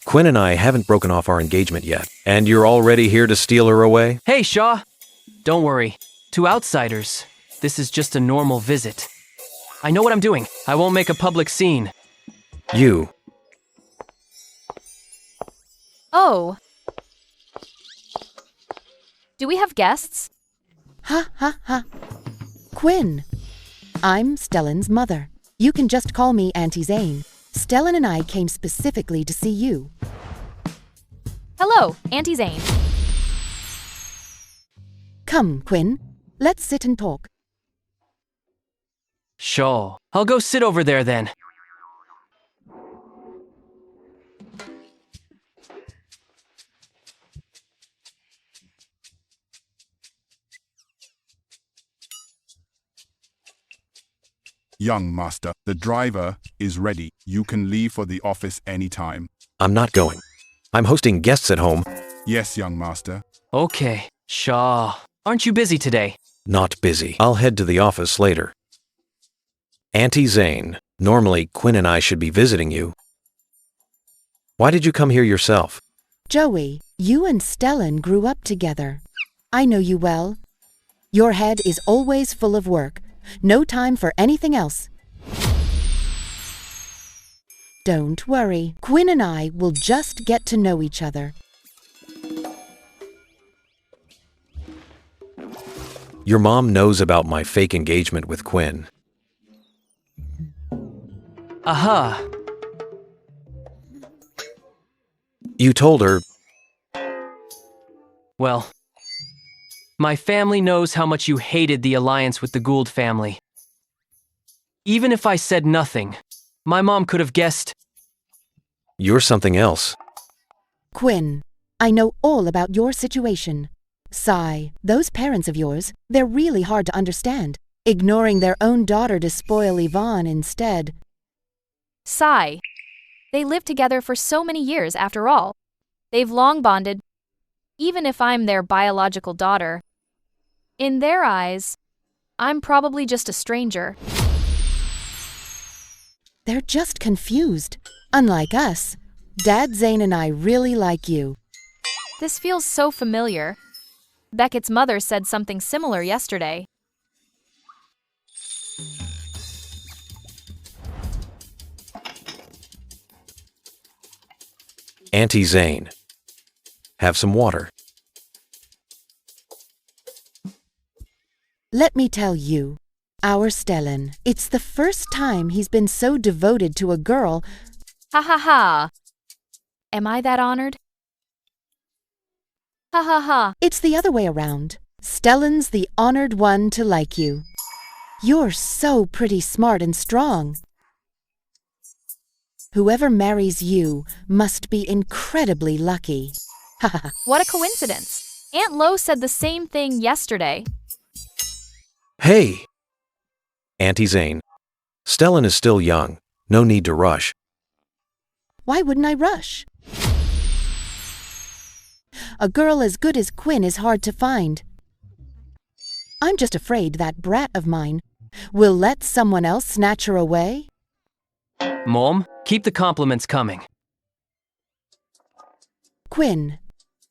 Quinn and I haven't broken off our engagement yet, and you're already here to steal her away? Hey, Shaw! Don't worry. To outsiders, this is just a normal visit. I know what I'm doing. I won't make a public scene. You. Oh. Do we have guests? Ha ha ha. Quinn. I'm Stellan's mother. You can just call me Auntie Zane. Stellan and I came specifically to see you. Hello, Auntie Zane. Come, Quinn. Let's sit and talk. Sure. I'll go sit over there then. Young master, the driver is ready. You can leave for the office anytime. I'm not going. I'm hosting guests at home. Yes, young master. Okay, Shaw. Aren't you busy today? Not busy. I'll head to the office later. Auntie Zane, normally Quinn and I should be visiting you. Why did you come here yourself? Joey, you and Stellan grew up together. I know you well. Your head is always full of work. No time for anything else. Don't worry. Quinn and I will just get to know each other. Your mom knows about my fake engagement with Quinn. Aha! You told her. Well, my family knows how much you hated the alliance with the Gould family. Even if I said nothing, my mom could have guessed. You're something else. Quinn, I know all about your situation. Sigh, those parents of yours, they're really hard to understand, ignoring their own daughter to spoil Yvonne instead. Sigh. They lived together for so many years after all. They've long bonded, even if I'm their biological daughter. In their eyes, I'm probably just a stranger. They're just confused. Unlike us, Dad Zane and I really like you. This feels so familiar. Beckett's mother said something similar yesterday. Auntie Zane, have some water. Let me tell you, our Stellan, it's the first time he's been so devoted to a girl. Ha ha ha. Am I that honored? Ha ha ha. It's the other way around. Stellan's the honored one to like you. You're so pretty smart and strong. Whoever marries you must be incredibly lucky. Ha ha ha. What a coincidence. Aunt Lo said the same thing yesterday. Hey! Auntie Zane, Stellan is still young. No need to rush. Why wouldn't I rush? A girl as good as Quinn is hard to find. I'm just afraid that brat of mine will let someone else snatch her away. Mom, keep the compliments coming. Quinn,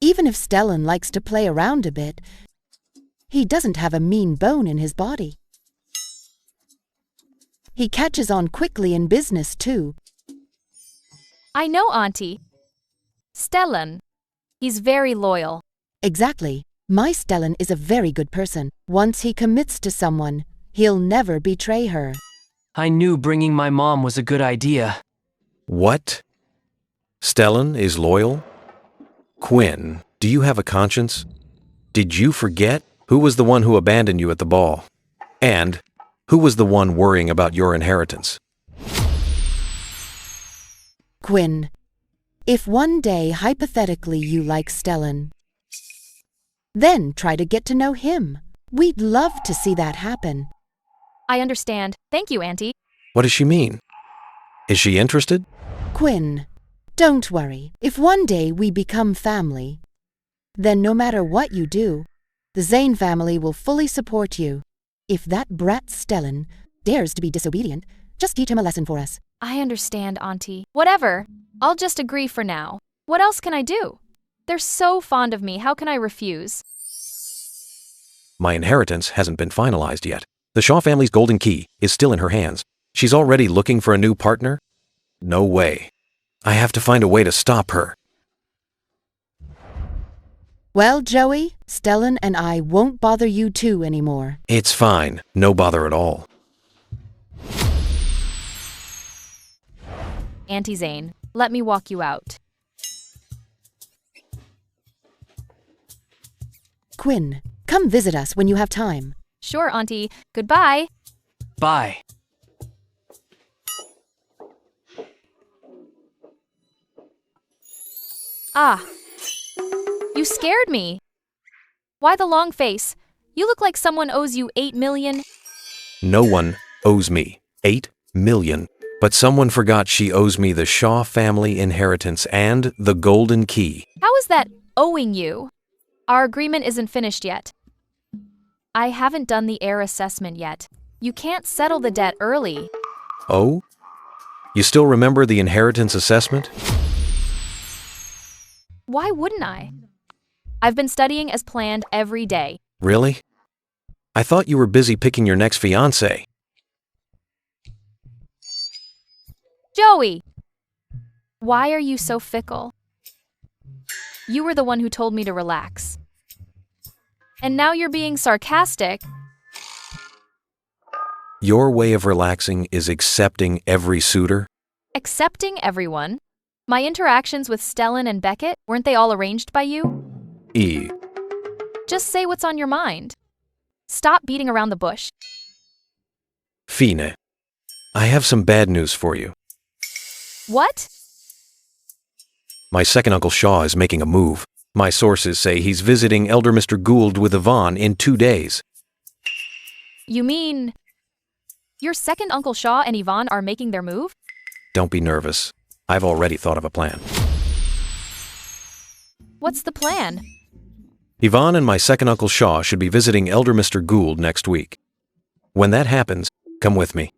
even if Stellan likes to play around a bit, he doesn't have a mean bone in his body. He catches on quickly in business, too. I know, Auntie. Stellan. He's very loyal. Exactly. My Stellan is a very good person. Once he commits to someone, he'll never betray her. I knew bringing my mom was a good idea. What? Stellan is loyal? Quinn, do you have a conscience? Did you forget who was the one who abandoned you at the ball? And who was the one worrying about your inheritance? Quinn, if one day hypothetically you like Stellan, then try to get to know him. We'd love to see that happen. I understand. Thank you, Auntie. What does she mean? Is she interested? Quinn, don't worry. If one day we become family, then no matter what you do, the Zane family will fully support you. If that brat Stellan dares to be disobedient, just teach him a lesson for us. I understand, Auntie. Whatever. I'll just agree for now. What else can I do? They're so fond of me, how can I refuse? My inheritance hasn't been finalized yet. The Shaw family's golden key is still in her hands. She's already looking for a new partner? No way. I have to find a way to stop her. Well, Joey, Stellan and I won't bother you two anymore. It's fine. No bother at all. Auntie Zane, let me walk you out. Quinn, come visit us when you have time. Sure, Auntie. Goodbye. Bye. Ah. You scared me. Why the long face? You look like someone owes you 8 million. No one owes me 8 million. But someone forgot she owes me the Shaw family inheritance and the golden key. How is that owing you. Our agreement isn't finished yet. I haven't done the heir assessment yet. You can't settle the debt early. Oh? You still remember the inheritance assessment? Why wouldn't I? I've been studying as planned every day. Really? I thought you were busy picking your next fiancé. Joey! Why are you so fickle? You were the one who told me to relax. And now you're being sarcastic. Your way of relaxing is accepting every suitor? Accepting everyone? My interactions with Stellan and Beckett, weren't they all arranged by you? E. Just say what's on your mind. Stop beating around the bush. Fine. I have some bad news for you. What? My second Uncle Shaw is making a move. My sources say he's visiting Elder Mr. Gould with Yvonne in 2 days. You mean your second Uncle Shaw and Yvonne are making their move? Don't be nervous. I've already thought of a plan. What's the plan? Yvonne and my second Uncle Shaw should be visiting Elder Mr. Gould next week. When that happens, come with me.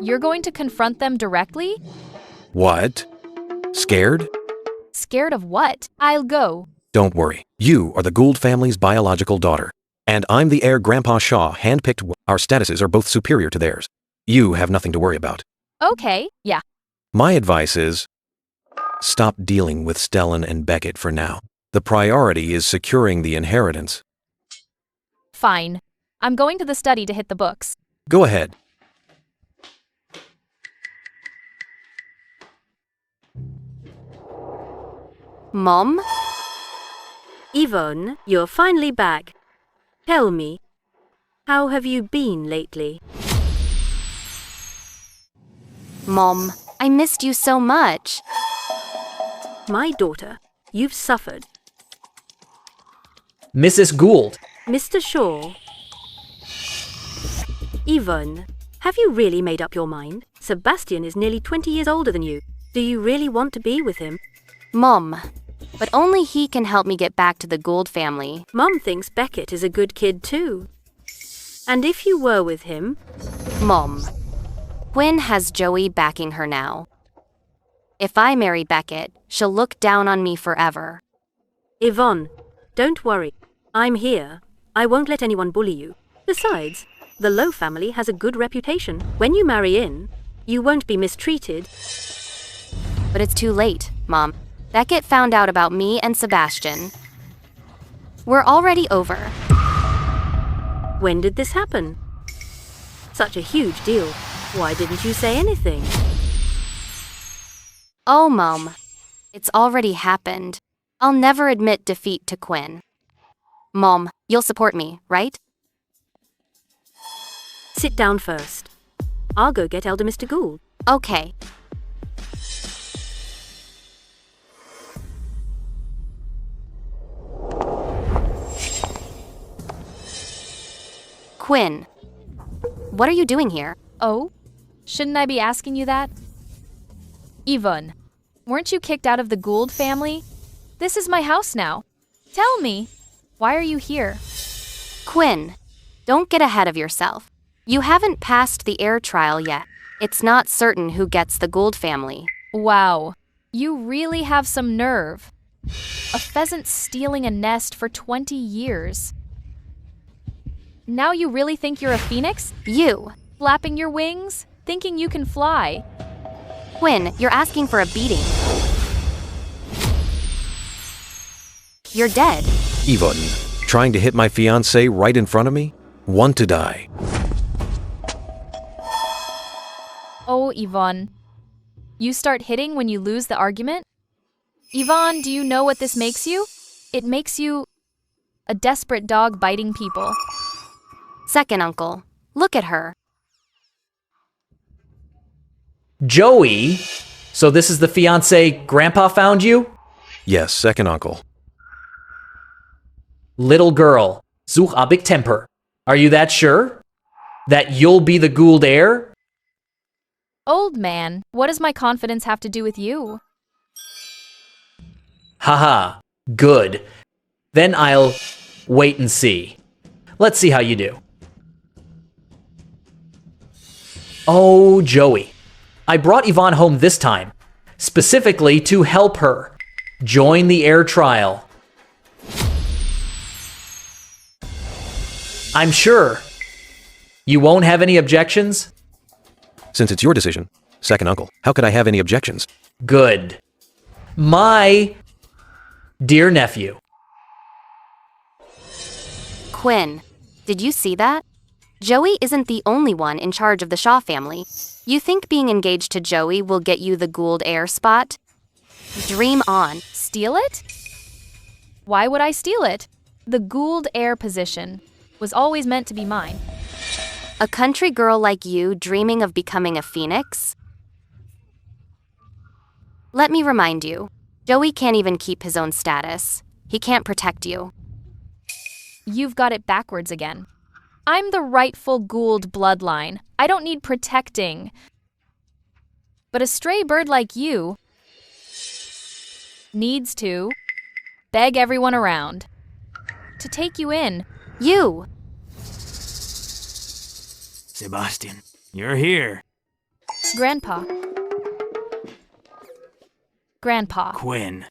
You're going to confront them directly? What? Scared? Scared of what? I'll go. Don't worry. You are the Gould family's biological daughter. And I'm the heir Grandpa Shaw handpicked. Our statuses are both superior to theirs. You have nothing to worry about. Okay, yeah. My advice is, stop dealing with Stellan and Beckett for now. The priority is securing the inheritance. Fine. I'm going to the study to hit the books. Go ahead. Mom? Yvonne, you're finally back. Tell me, how have you been lately? Mom, I missed you so much. My daughter, you've suffered. Mrs. Gould. Mr. Shaw. Yvonne, have you really made up your mind? Sebastian is nearly 20 years older than you. Do you really want to be with him? Mom, but only he can help me get back to the Gould family. Mom thinks Beckett is a good kid too. And if you were with him? Mom, Quinn has Joey backing her now. If I marry Beckett, she'll look down on me forever. Yvonne, don't worry. I'm here. I won't let anyone bully you. Besides, the Lowe family has a good reputation. When you marry in, you won't be mistreated. But it's too late, Mom. Beckett found out about me and Sebastian. We're already over. When did this happen? Such a huge deal. Why didn't you say anything? Oh, Mom. It's already happened. I'll never admit defeat to Quinn. Mom, you'll support me, right? Sit down first. I'll go get Elder Mr. Gould. Okay. Quinn, what are you doing here? Oh? Shouldn't I be asking you that? Yvonne, weren't you kicked out of the Gould family? This is my house now. Tell me, why are you here? Quinn, don't get ahead of yourself. You haven't passed the heir trial yet. It's not certain who gets the Gould family. Wow, you really have some nerve. A pheasant stealing a nest for 20 years. Now you really think you're a phoenix? You. Flapping your wings? Thinking you can fly? Quinn, you're asking for a beating. You're dead. Yvonne, trying to hit my fiancé right in front of me? Want to die. Oh, Yvonne. You start hitting when you lose the argument? Yvonne, do you know what this makes you? It makes you a desperate dog biting people. Second uncle, look at her. Joey? So this is the fiancé Grandpa found you? Yes, second uncle. Little girl, such a big temper. Are you that sure? That you'll be the Gould heir? Old man, what does my confidence have to do with you? Haha, good. Then I'll wait and see. Let's see how you do. Oh, Joey. I brought Yvonne home this time, specifically to help her. Join the Heir trial. I'm sure you won't have any objections? Since it's your decision, second uncle, how could I have any objections? Good. My dear nephew. Quinn, did you see that? Joey isn't the only one in charge of the Shaw family. You think being engaged to Joey will get you the Gould heir spot? Dream on. Steal it? Why would I steal it? The Gould heir position was always meant to be mine. A country girl like you dreaming of becoming a phoenix? Let me remind you, Joey can't even keep his own status. He can't protect you. You've got it backwards again. I'm the rightful Gould bloodline. I don't need protecting. But a stray bird like you needs to beg everyone around to take you in. You! Sebastian, you're here. Grandpa. Grandpa. Quinn.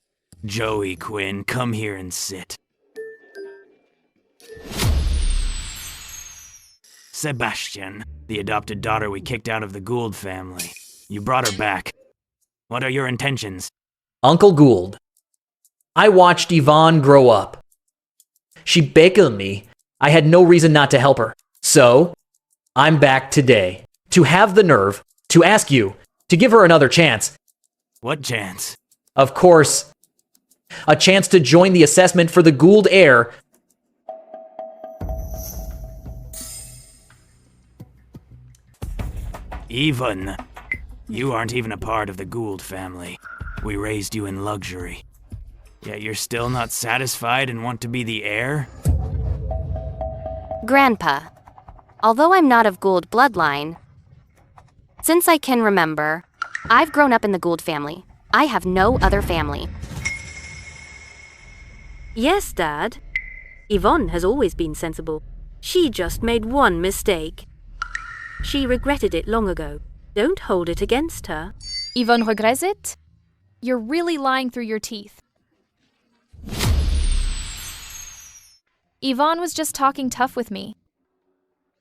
Joey Quinn, come here and sit. Sebastian, the adopted daughter we kicked out of the Gould family. You brought her back. What are your intentions? Uncle Gould. I watched Yvonne grow up. She begged me. I had no reason not to help her. So, I'm back today to have the nerve to ask you to give her another chance. What chance? Of course, a chance to join the assessment for the Gould heir. Yvonne, you aren't even a part of the Gould family. We raised you in luxury. Yet you're still not satisfied and want to be the heir? Grandpa, although I'm not of Gould bloodline, since I can remember, I've grown up in the Gould family. I have no other family. Yes, Dad. Yvonne has always been sensible. She just made one mistake. She regretted it long ago. Don't hold it against her. Yvonne regrets it? You're really lying through your teeth. Yvonne was just talking tough with me.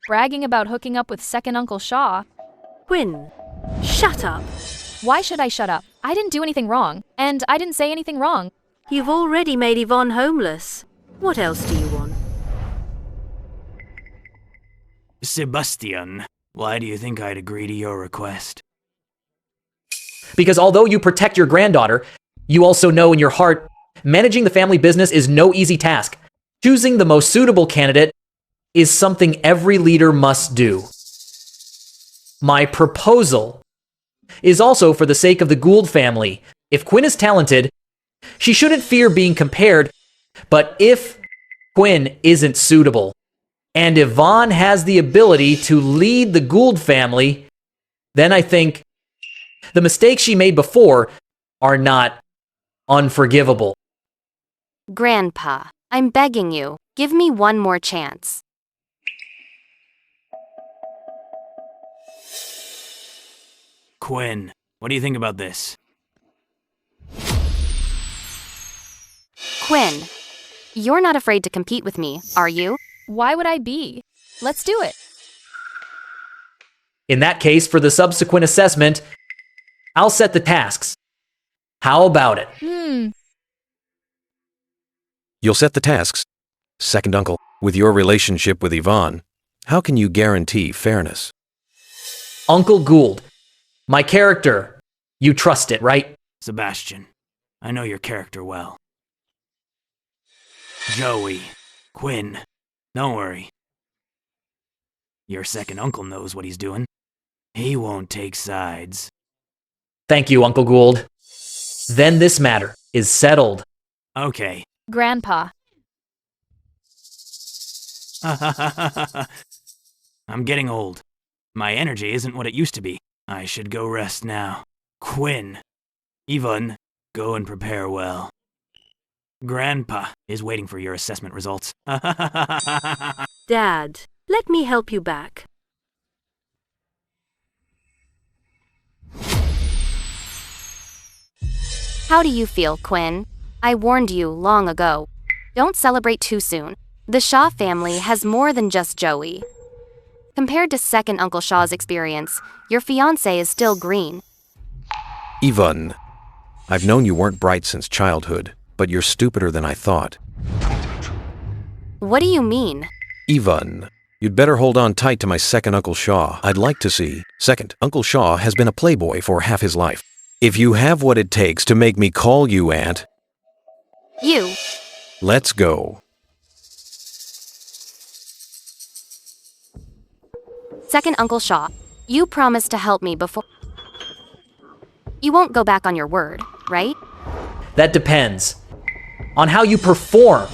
Bragging about hooking up with second Uncle Shaw. Quinn, shut up. Why should I shut up? I didn't do anything wrong, and I didn't say anything wrong. You've already made Yvonne homeless. What else do you want? Sebastian, why do you think I'd agree to your request? Because although you protect your granddaughter, you also know in your heart, managing the family business is no easy task. Choosing the most suitable candidate is something every leader must do. My proposal is also for the sake of the Gould family. If Quinn is talented, she shouldn't fear being compared, but if Quinn isn't suitable, and Yvonne has the ability to lead the Gould family, then I think the mistakes she made before are not unforgivable. Grandpa, I'm begging you, give me one more chance. Quinn, what do you think about this? Quinn, you're not afraid to compete with me, are you? Why would I be? Let's do it. In that case, for the subsequent assessment, I'll set the tasks. How about it? You'll set the tasks. Second uncle, with your relationship with Yvonne, how can you guarantee fairness? Uncle Gould, my character, you trust it, right? Sebastian, I know your character well. Joey, Quinn, don't worry. Your second uncle knows what he's doing. He won't take sides. Thank you, Uncle Gould. Then this matter is settled. Okay. Grandpa. I'm getting old. My energy isn't what it used to be. I should go rest now. Quinn, Yvonne, go and prepare well. Grandpa is waiting for your assessment results. Dad, let me help you back. How do you feel, Quinn? I warned you long ago. Don't celebrate too soon. The Shaw family has more than just Joey. Compared to second Uncle Shaw's experience, your fiancé is still green. Yvonne, I've known you weren't bright since childhood, but you're stupider than I thought. What do you mean? Yvonne, you'd better hold on tight to my second Uncle Shaw. I'd like to see. Second, Uncle Shaw has been a playboy for half his life. If you have what it takes to make me call you Aunt, You. let's go. Second Uncle Shaw, you promised to help me before. You won't go back on your word, right? That depends on how you perform.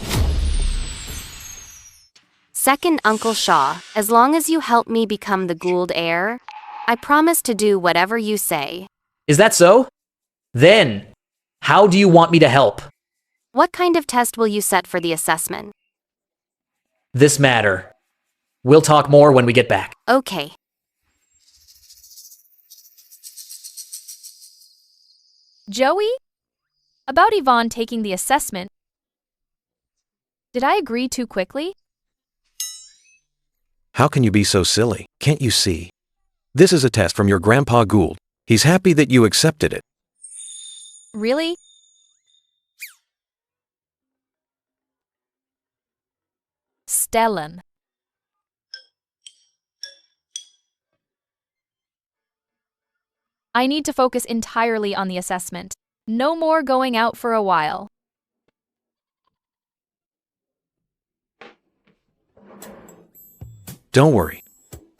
Second Uncle Shaw, as long as you help me become the Gould heir, I promise to do whatever you say. Is that so? Then, how do you want me to help? What kind of test will you set for the assessment? This matter. We'll talk more when we get back. Okay. Joey? About Yvonne taking the assessment. Did I agree too quickly? How can you be so silly? Can't you see? This is a test from your Grandpa Gould. He's happy that you accepted it. Really? Stellan. I need to focus entirely on the assessment. No more going out for a while. Don't worry.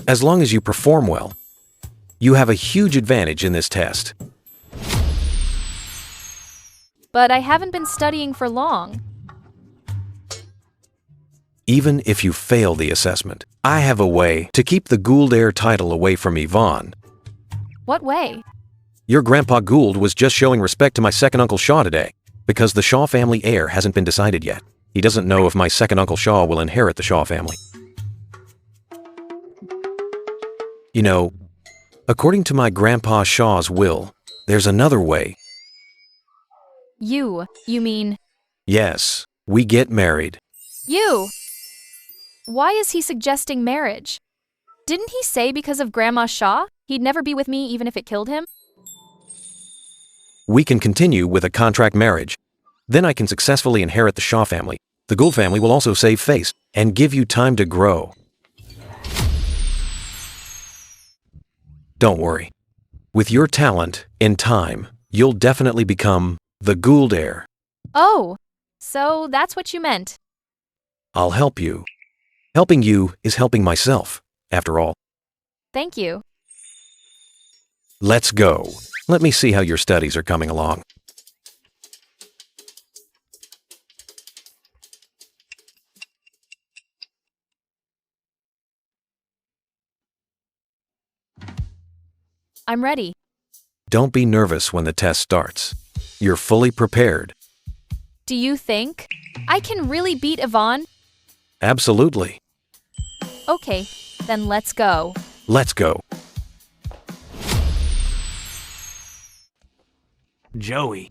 As long as you perform well, you have a huge advantage in this test. But I haven't been studying for long. Even if you fail the assessment, I have a way to keep the Gould heir title away from Yvonne. What way? Your Grandpa Gould was just showing respect to my second Uncle Shaw today, because the Shaw family heir hasn't been decided yet. He doesn't know if my second Uncle Shaw will inherit the Shaw family. You know, according to my Grandpa Shaw's will, there's another way. You mean... Yes, we get married. You! Why is he suggesting marriage? Didn't he say because of Grandma Shaw, he'd never be with me even if it killed him? We can continue with a contract marriage. Then I can successfully inherit the Shaw family. The Gould family will also save face and give you time to grow. Don't worry. With your talent, in time, you'll definitely become the Gould heir. Oh, so that's what you meant. I'll help you. Helping you is helping myself, after all. Thank you. Let's go. Let me see how your studies are coming along. I'm ready. Don't be nervous when the test starts. You're fully prepared. Do you think I can really beat Yvonne? Absolutely. Okay, then let's go. Let's go. Joey,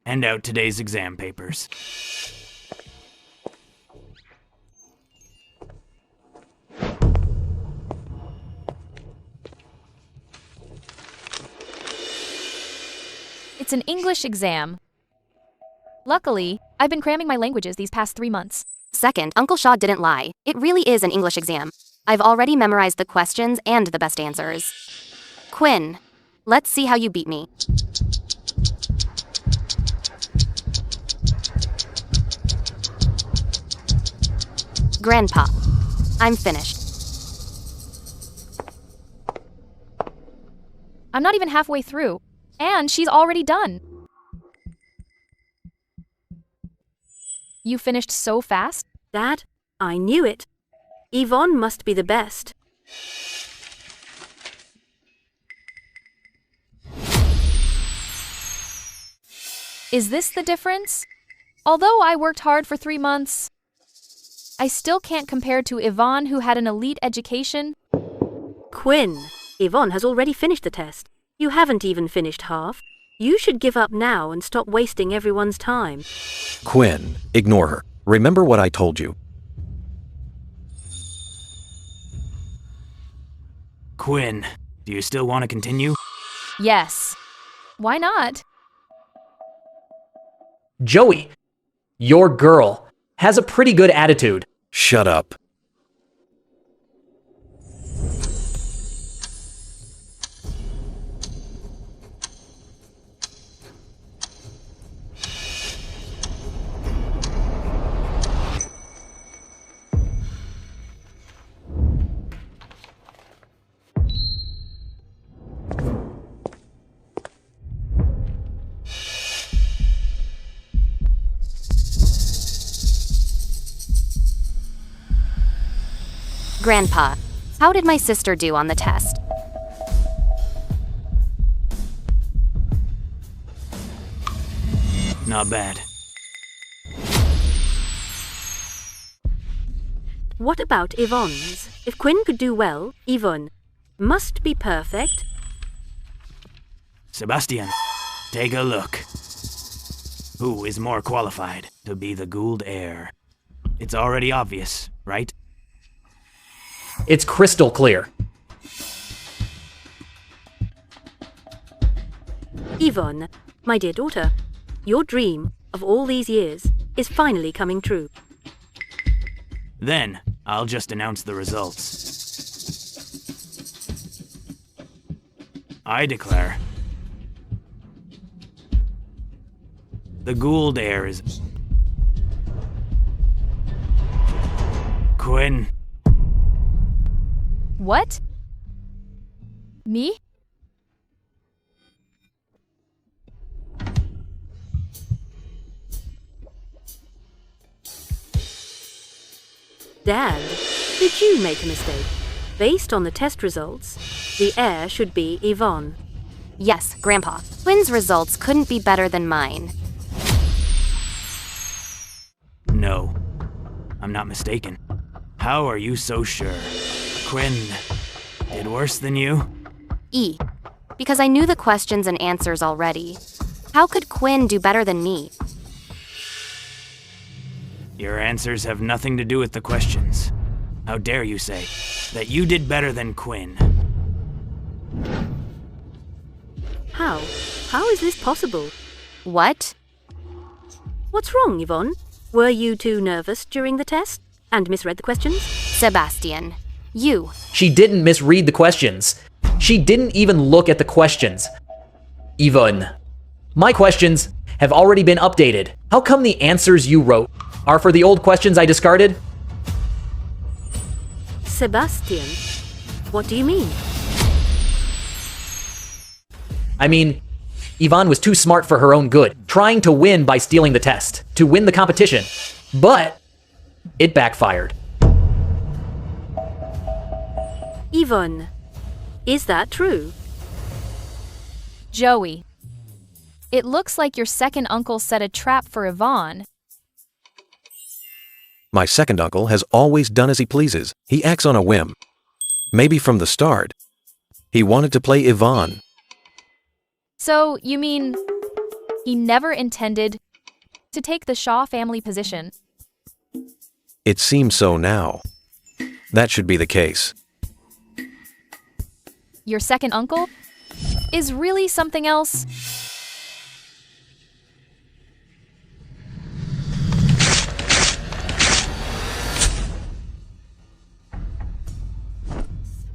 hand out today's exam papers. It's an English exam. Luckily, I've been cramming my languages these past 3 months. Second, Uncle Shaw didn't lie. It really is an English exam. I've already memorized the questions and the best answers. Quinn, let's see how you beat me. Grandpa, I'm finished. I'm not even halfway through, and she's already done. You finished so fast? Dad, I knew it. Yvonne must be the best. Is this the difference? Although I worked hard for 3 months, I still can't compare to Yvonne, who had an elite education. Quinn, Yvonne has already finished the test. You haven't even finished half. You should give up now and stop wasting everyone's time. Quinn, ignore her. Remember what I told you. Quinn, do you still want to continue? Yes. Why not? Joey, your girl has a pretty good attitude. Shut up. Grandpa, how did my sister do on the test? Not bad. What about Yvonne's? If Quinn could do well, Yvonne must be perfect. Sebastian, take a look. Who is more qualified to be the Gould heir? It's already obvious, right? It's crystal clear. Yvonne, my dear daughter, your dream of all these years is finally coming true. Then, I'll just announce the results. I declare the Gould heir is Quinn. What? Me? Dad, did you make a mistake? Based on the test results, the heir should be Yvonne. Yes, Grandpa. Quinn's results couldn't be better than mine. No, I'm not mistaken. How are you so sure? Quinn did worse than you? Because I knew the questions and answers already. How could Quinn do better than me? Your answers have nothing to do with the questions. How dare you say that you did better than Quinn? How? How is this possible? What? What's wrong, Yvonne? Were you too nervous during the test and misread the questions? Sebastian, you. She didn't misread the questions. She didn't even look at the questions. Yvonne, my questions have already been updated. How come the answers you wrote are for the old questions I discarded? Sebastian, what do you mean? I mean, Yvonne was too smart for her own good, trying to win by stealing the test, to win the competition. But it backfired. Yvonne, is that true? Joey, it looks like your second uncle set a trap for Yvonne. My second uncle has always done as he pleases. He acts on a whim. Maybe from the start, he wanted to play Yvonne. So, you mean he never intended to take the Shaw family position? It seems so now. That should be the case. Your second uncle is really something else?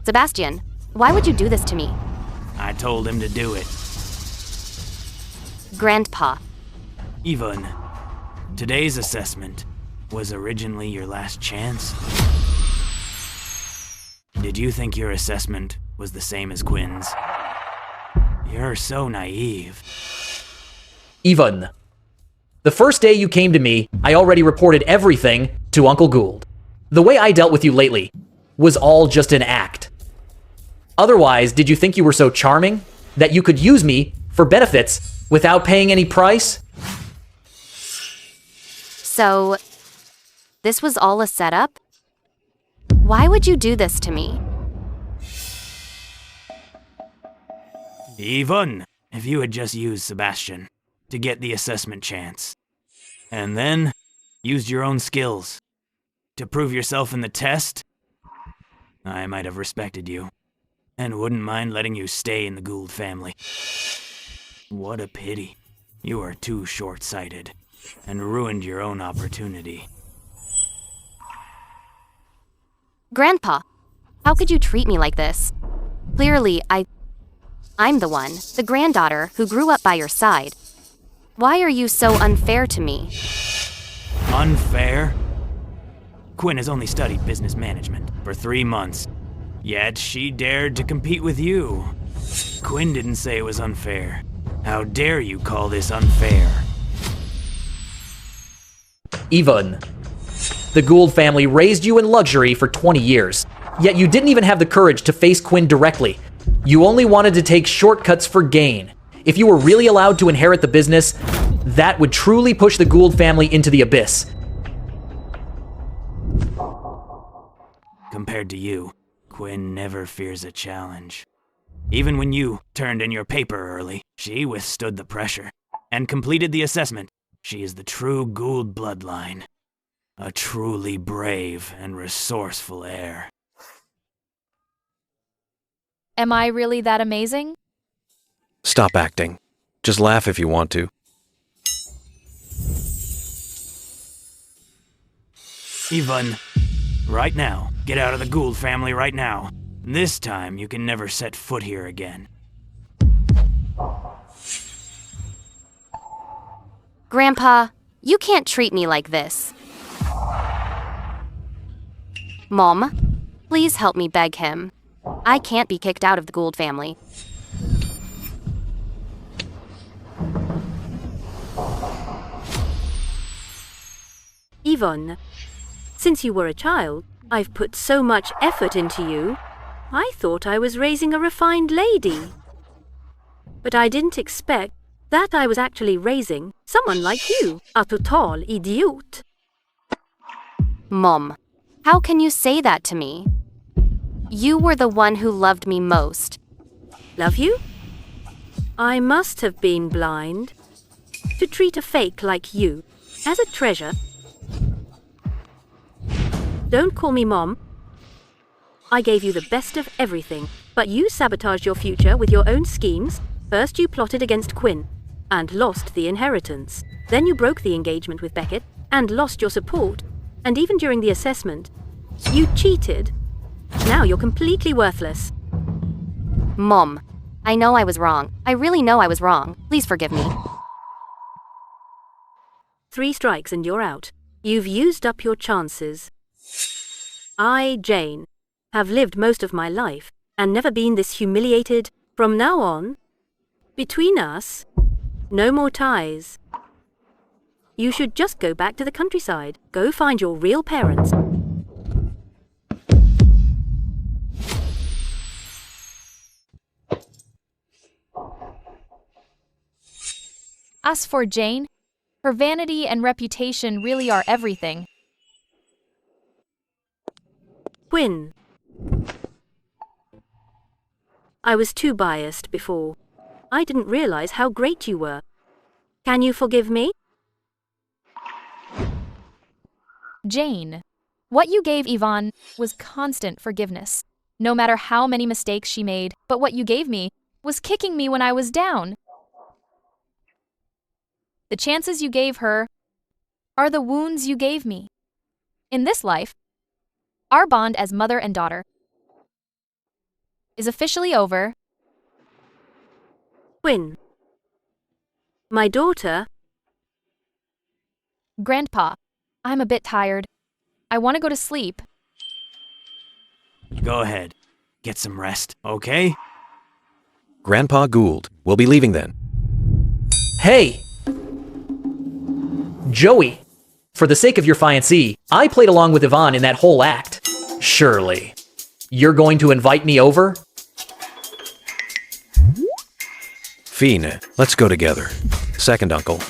Sebastian, why would you do this to me? I told him to do it. Grandpa. Yvonne, today's assessment was originally your last chance. Did you think your assessment was the same as Quinn's? You're so naive. Yvonne, the first day you came to me, I already reported everything to Uncle Gould. The way I dealt with you lately was all just an act. Otherwise, did you think you were so charming that you could use me for benefits without paying any price? So, this was all a setup? Why would you do this to me? Yvonne, if you had just used Sebastian to get the assessment chance, and then used your own skills to prove yourself in the test, I might have respected you, and wouldn't mind letting you stay in the Gould family. What a pity. You are too short-sighted, and ruined your own opportunity. Grandpa, how could you treat me like this? Clearly, I'm the one, the granddaughter, who grew up by your side. Why are you so unfair to me? Unfair? Quinn has only studied business management for 3 months, yet she dared to compete with you. Quinn didn't say it was unfair. How dare you call this unfair? Yvonne, the Gould family raised you in luxury for 20 years, yet you didn't even have the courage to face Quinn directly. You only wanted to take shortcuts for gain. If you were really allowed to inherit the business, that would truly push the Gould family into the abyss. Compared to you, Quinn never fears a challenge. Even when you turned in your paper early, she withstood the pressure and completed the assessment. She is the true Gould bloodline. A truly brave and resourceful heir. Am I really that amazing? Stop acting. Just laugh if you want to. Yvonne, right now, get out of the Gould family right now. This time, you can never set foot here again. Grandpa, you can't treat me like this. Mom, please help me beg him. I can't be kicked out of the Gould family. Yvonne, since you were a child, I've put so much effort into you. I thought I was raising a refined lady. But I didn't expect that I was actually raising someone like you, a total idiot. Mom, how can you say that to me? You were the one who loved me most. Love you? I must have been blind to treat a fake like you as a treasure. Don't call me Mom. I gave you the best of everything, but you sabotaged your future with your own schemes. First you plotted against Quinn and lost the inheritance. Then you broke the engagement with Beckett and lost your support. And even during the assessment, you cheated. Now you're completely worthless. Mom, I know I was wrong. I really know I was wrong. Please forgive me. 3 strikes and you're out. You've used up your chances. I, Jane, have lived most of my life and never been this humiliated. From now on, between us, no more ties. You should just go back to the countryside. Go find your real parents. As for Jane, her vanity and reputation really are everything. Quinn. I was too biased before. I didn't realize how great you were. Can you forgive me? Jane, what you gave Yvonne was constant forgiveness, no matter how many mistakes she made, but what you gave me was kicking me when I was down. The chances you gave her are the wounds you gave me. In this life, our bond as mother and daughter is officially over. Quinn. My daughter. Grandpa, I'm a bit tired. I want to go to sleep. Go ahead. Get some rest, okay? Grandpa Gould. We'll be leaving then. Hey! Joey, for the sake of your fiancée, I played along with Yvonne in that whole act. Surely, you're going to invite me over? Fine, let's go together. Second, Uncle.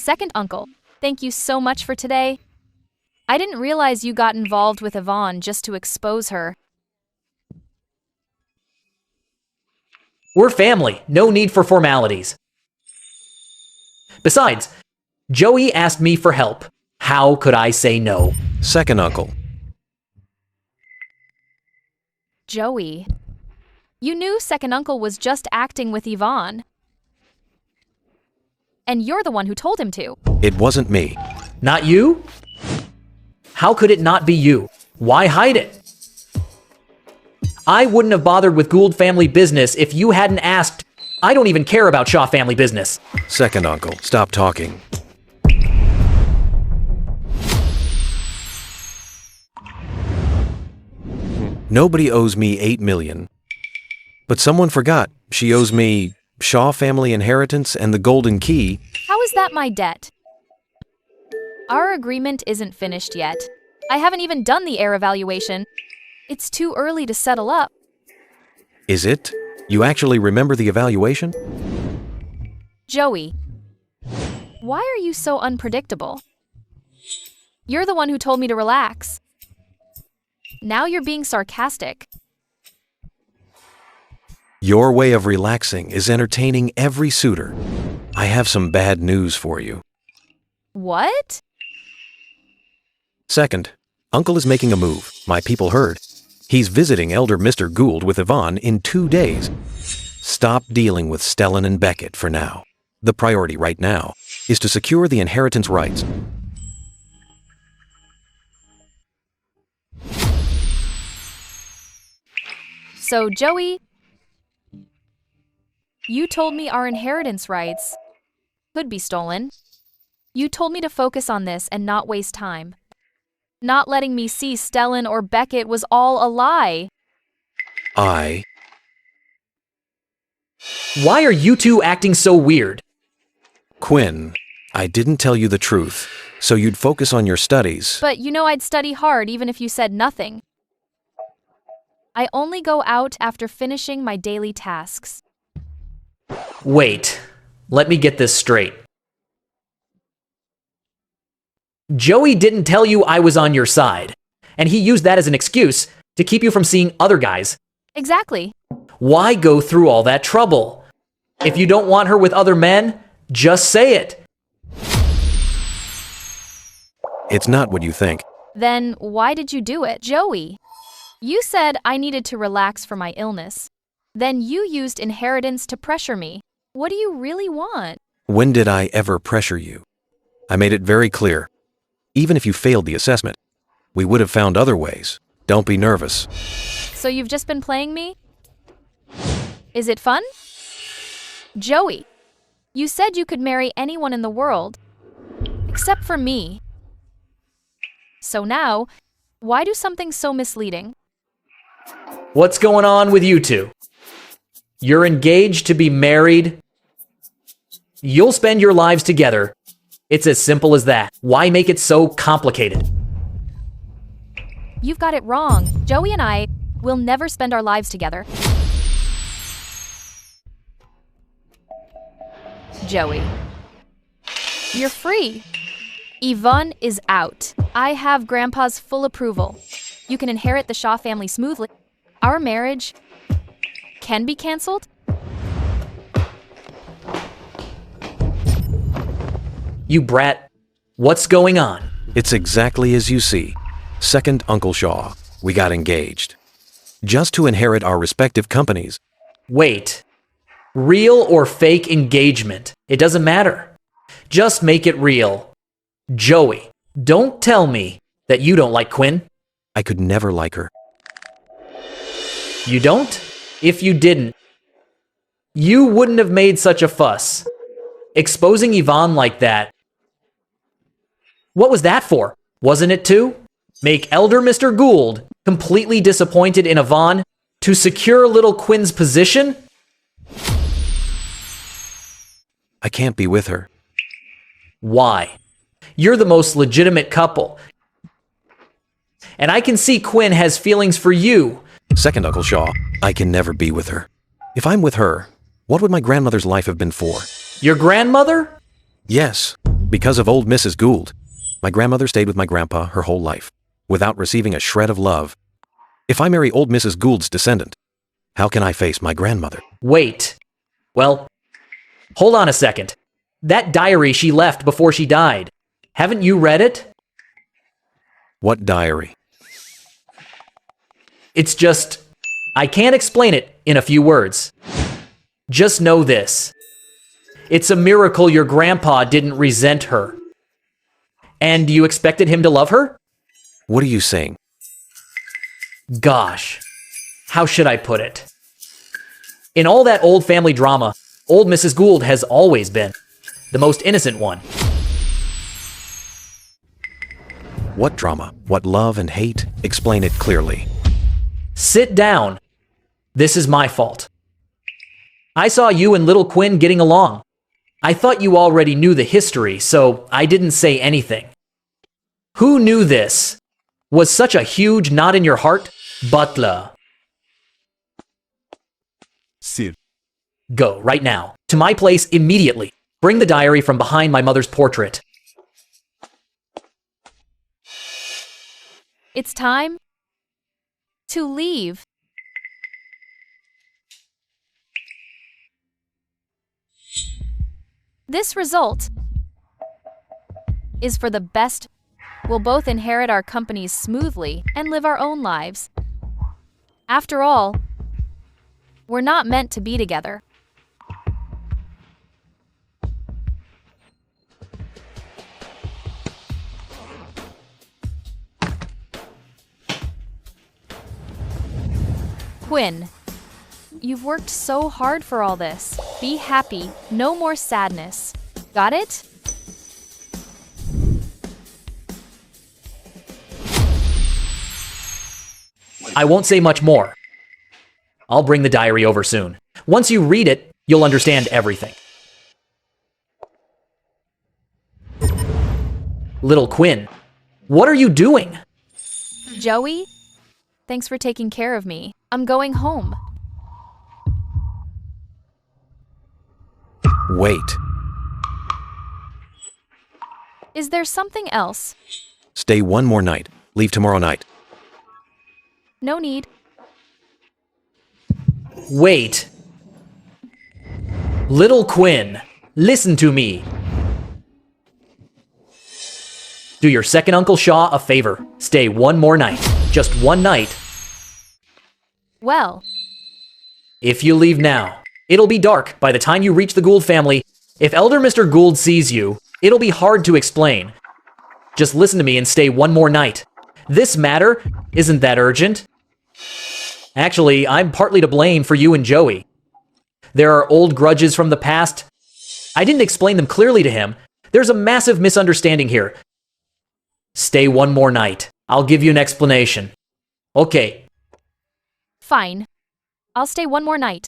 Second uncle, thank you so much for today. I didn't realize you got involved with Yvonne just to expose her. We're family, no need for formalities. Besides, Joey asked me for help. How could I say no? Second uncle. Joey, you knew second uncle was just acting with Yvonne. And you're the one who told him to. It wasn't me. Not you? How could it not be you? Why hide it? I wouldn't have bothered with Gould family business if you hadn't asked. I don't even care about Shaw family business. Second uncle, stop talking. Nobody owes me $8 million. But someone forgot. She owes me Shaw family inheritance and the golden key. How is that my debt? Our agreement isn't finished yet. I haven't even done the heir evaluation. It's too early to settle up. Is it? You actually remember the evaluation? Joey, why are you so unpredictable? You're the one who told me to relax. Now you're being sarcastic. Your way of relaxing is entertaining every suitor. I have some bad news for you. What? Second, Uncle is making a move. My people heard. He's visiting Elder Mr. Gould with Yvonne in 2 days. Stop dealing with Stellan and Beckett for now. The priority right now is to secure the inheritance rights. So, Joey, you told me our inheritance rights could be stolen. You told me to focus on this and not waste time. Not letting me see Stellan or Beckett was all a lie. Why are you two acting so weird? Quinn, I didn't tell you the truth, so you'd focus on your studies. But you know I'd study hard even if you said nothing. I only go out after finishing my daily tasks. Wait, let me get this straight. Joey didn't tell you I was on your side, and he used that as an excuse to keep you from seeing other guys. Exactly. Why go through all that trouble? If you don't want her with other men, just say it. It's not what you think. Then why did you do it, Joey? You said I needed to relax for my illness. Then you used inheritance to pressure me. What do you really want? When did I ever pressure you? I made it very clear. Even if you failed the assessment, we would have found other ways. Don't be nervous. So you've just been playing me? Is it fun? Joey, you said you could marry anyone in the world, except for me. So now, why do something so misleading? What's going on with you two? You're engaged to be married. You'll spend your lives together. It's as simple as that. Why make it so complicated? You've got it wrong. Joey and I will never spend our lives together. Joey, you're free. Yvonne is out. I have Grandpa's full approval. You can inherit the Shaw family smoothly. Our marriage can be canceled. You brat, what's going on? It's exactly as you see. Second Uncle Shaw, we got engaged. Just to inherit our respective companies. Wait, real or fake engagement? It doesn't matter. Just make it real. Joey, don't tell me that you don't like Quinn. I could never like her. You don't? If you didn't, you wouldn't have made such a fuss. Exposing Yvonne like that. What was that for? Wasn't it to make Elder Mr. Gould completely disappointed in Yvonne to secure little Quinn's position? I can't be with her. Why? You're the most legitimate couple. And I can see Quinn has feelings for you. Second Uncle Shaw, I can never be with her. If I'm with her, what would my grandmother's life have been for? Your grandmother? Yes, Because of old Mrs. Gould, my grandmother stayed with my grandpa her whole life, without receiving a shred of love. If I marry old Mrs. Gould's descendant, how can I face my grandmother? Wait. Well, hold on a second. That diary she left before she died. Haven't you read it? What diary? It's just, I can't explain it in a few words. Just know this. It's a miracle your grandpa didn't resent her. And you expected him to love her? What are you saying? Gosh, how should I put it? In all that old family drama, old Mrs. Gould has always been the most innocent one. What drama? What love and hate? Explain it clearly. Sit down. This is my fault. I saw you and little Quinn getting along. I thought you already knew the history, so I didn't say anything. Who knew this? Was such a huge knot in your heart? Butler. Sir. Go, right now. To my place immediately. Bring the diary from behind my mother's portrait. It's time to leave. This result is for the best. We'll both inherit our companies smoothly and live our own lives. After all, we're not meant to be together. Quinn, you've worked so hard for all this. Be happy, no more sadness. Got it? I won't say much more. I'll bring the diary over soon. Once you read it, you'll understand everything. Little Quinn, what are you doing? Joey, thanks for taking care of me. I'm going home. Wait. Is there something else? Stay one more night. Leave tomorrow night. No need. Wait. Little Quinn, listen to me. Do your second Uncle Shaw a favor. Stay one more night. Just one night. Well, If you leave now, it'll be dark by the time you reach the Gould family. If Elder Mr. Gould sees you, it'll be hard to explain. Just listen to me and stay one more night. This matter isn't that urgent. Actually, I'm partly to blame for you and Joey. There are old grudges from the past. I didn't explain them clearly to him. There's a massive misunderstanding here. Stay one more night. I'll give you an explanation. Okay. fine. I'll stay one more night.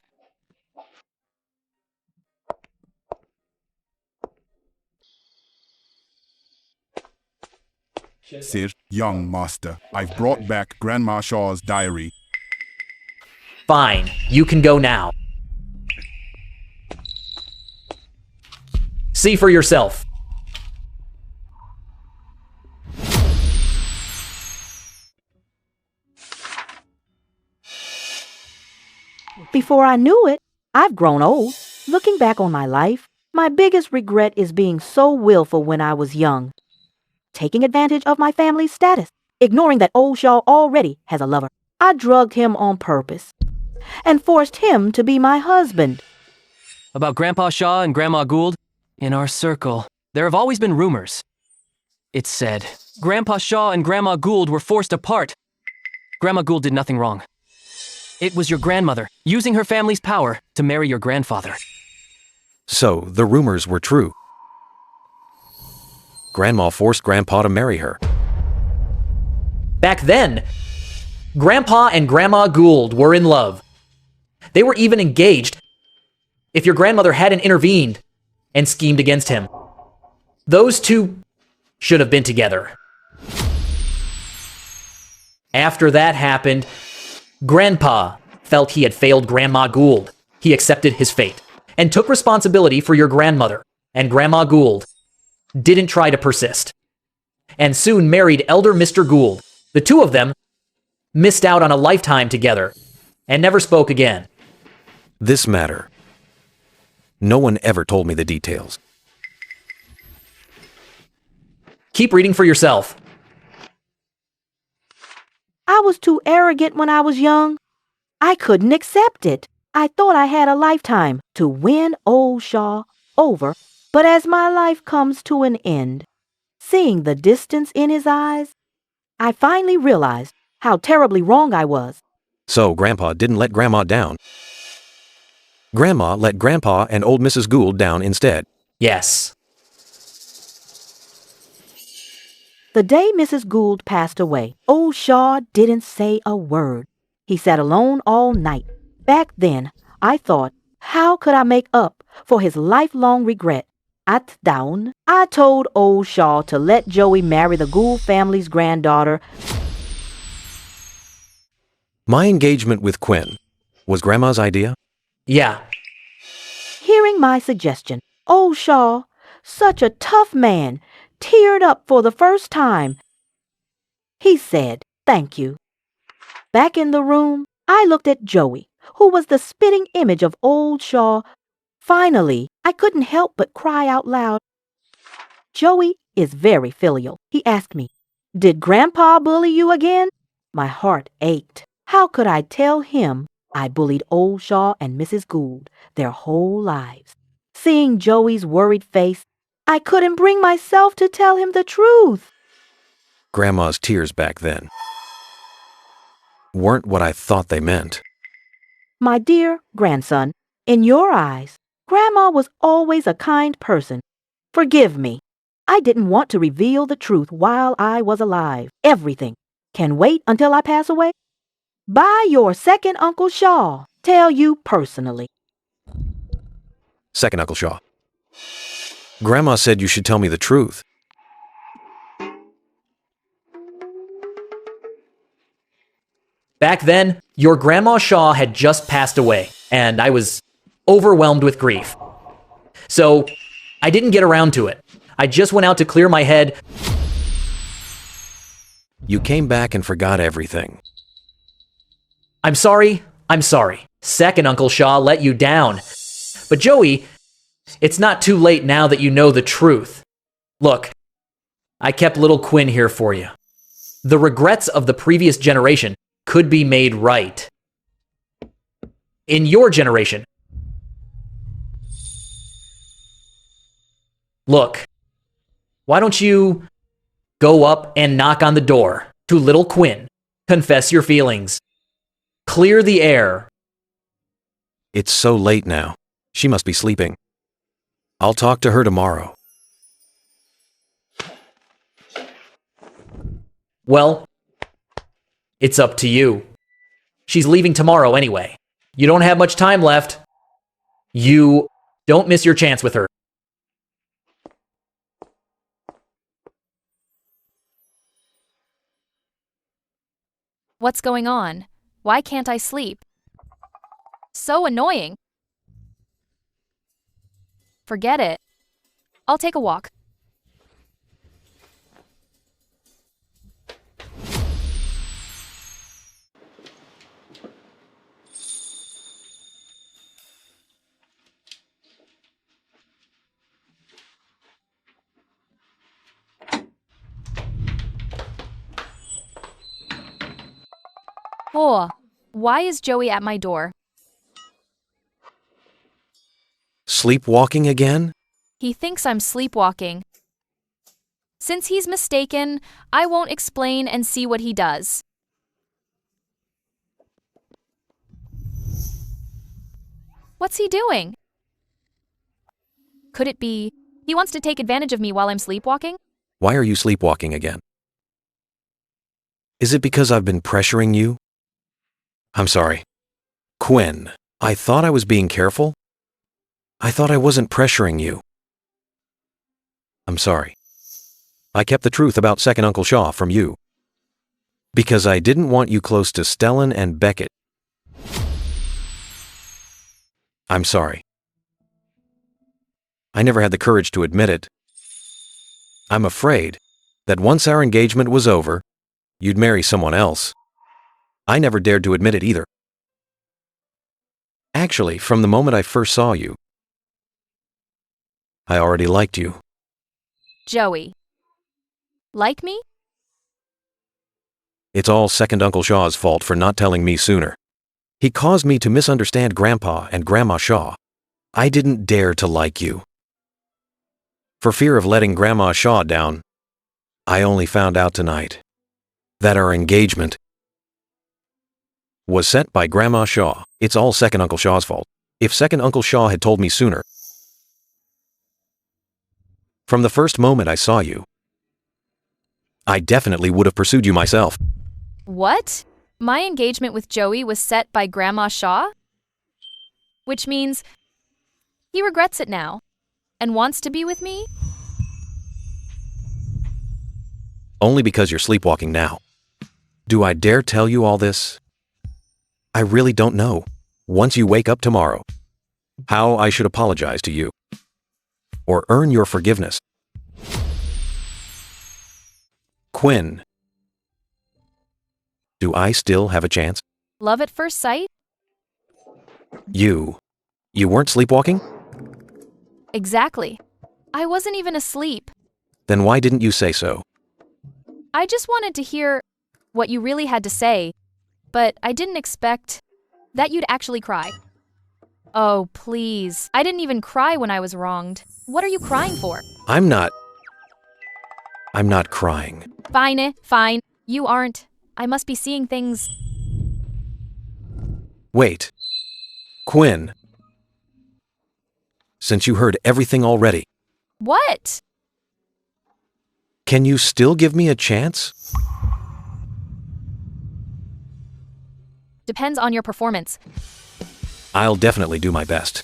Sir, young master, I've brought back Grandma Shaw's diary. Fine. You can go now. See for yourself. Before I knew it, I've grown old. Looking back on my life, my biggest regret is being so willful when I was young. Taking advantage of my family's status, ignoring that old Shaw already has a lover. I drugged him on purpose and forced him to be my husband. About Grandpa Shaw and Grandma Gould? In our circle, there have always been rumors. It's said, Grandpa Shaw and Grandma Gould were forced apart. Grandma Gould did nothing wrong. It was your grandmother, using her family's power to marry your grandfather. So, the rumors were true. Grandma forced Grandpa to marry her. Back then, Grandpa and Grandma Gould were in love. They were even engaged. If your grandmother hadn't intervened and schemed against him, those two should have been together. After that happened, Grandpa felt he had failed Grandma Gould. He accepted his fate and took responsibility for your grandmother and Grandma Gould. didn't try to persist, and soon married elder Mr. Gould. The two of them missed out on a lifetime together and never spoke again. This matter. No one ever told me the details. Keep reading for yourself. I was too arrogant when I was young. I couldn't accept it. I thought I had a lifetime to win old Shaw over, but as my life comes to an end, seeing the distance in his eyes, I finally realized how terribly wrong I was. So Grandpa didn't let Grandma down. Grandma let Grandpa and old Mrs. Gould down instead. Yes. The day Mrs. Gould passed away, old Shaw didn't say a word. He sat alone all night. Back then, I thought, how could I make up for his lifelong regret? At dawn, I told old Shaw to let Joey marry the Gould family's granddaughter. My engagement with Quinn was Grandma's idea? Yeah. Hearing my suggestion, old Shaw, such a tough man, teared up for the first time. He said, "Thank you." Back in the room, I looked at Joey, who was the spitting image of old Shaw. Finally, I couldn't help but cry out loud. Joey is very filial. He asked me, "Did Grandpa bully you again?" My heart ached. How could I tell him I bullied old Shaw and Mrs. Gould their whole lives? Seeing Joey's worried face, I couldn't bring myself to tell him the truth. Grandma's tears back then weren't what I thought they meant. My dear grandson, in your eyes, Grandma was always a kind person. Forgive me. I didn't want to reveal the truth while I was alive. Everything can wait until I pass away. By your second Uncle Shaw, tell you personally. Second Uncle Shaw. Grandma said you should tell me the truth. Back then, your Grandma Shaw had just passed away, and I was overwhelmed with grief. So, I didn't get around to it. I just went out to clear my head. You came back and forgot everything. I'm sorry. Second Uncle Shaw let you down. But Joey, it's not too late now that you know the truth. Look, I kept little Quinn here for you. The regrets of the previous generation could be made right. In your generation. Look, why don't you go up and knock on the door to little Quinn, confess your feelings, clear the air. It's so late now. She must be sleeping. I'll talk to her tomorrow. Well, it's up to you. She's leaving tomorrow anyway. You don't have much time left. You don't miss your chance with her. What's going on? Why can't I sleep? So annoying. Forget it. I'll take a walk. Oh, why is Joey at my door? Sleepwalking again? He thinks I'm sleepwalking. Since he's mistaken, I won't explain and see what he does. What's he doing? Could it be he wants to take advantage of me while I'm sleepwalking? Why are you sleepwalking again? Is it because I've been pressuring you? I'm sorry. Quinn, I thought I was being careful. I thought I wasn't pressuring you. I'm sorry. I kept the truth about second Uncle Shaw from you. Because I didn't want you close to Stellan and Beckett. I'm sorry. I never had the courage to admit it. I'm afraid that once our engagement was over, you'd marry someone else. I never dared to admit it either. Actually, from the moment I first saw you, I already liked you. Joey. Like me? It's all Second Uncle Shaw's fault for not telling me sooner. He caused me to misunderstand Grandpa and Grandma Shaw. I didn't dare to like you. For fear of letting Grandma Shaw down, I only found out tonight that our engagement was set by Grandma Shaw. It's all Second Uncle Shaw's fault. If Second Uncle Shaw had told me sooner, from the first moment I saw you, I definitely would have pursued you myself. What? My engagement with Joey was set by Grandma Shaw? Which means he regrets it now and wants to be with me? Only because you're sleepwalking now. Do I dare tell you all this? I really don't know, once you wake up tomorrow, how I should apologize to you or earn your forgiveness. Quinn, do I still have a chance? Love at first sight? You weren't sleepwalking? Exactly. I wasn't even asleep. Then why didn't you say so? I just wanted to hear what you really had to say, but I didn't expect that you'd actually cry. Oh, please. I didn't even cry when I was wronged. What are you crying for? I'm not crying. Fine. You aren't. I must be seeing things. Wait. Quinn. Since you heard everything already, What? can you still give me a chance? Depends on your performance. I'll definitely do my best.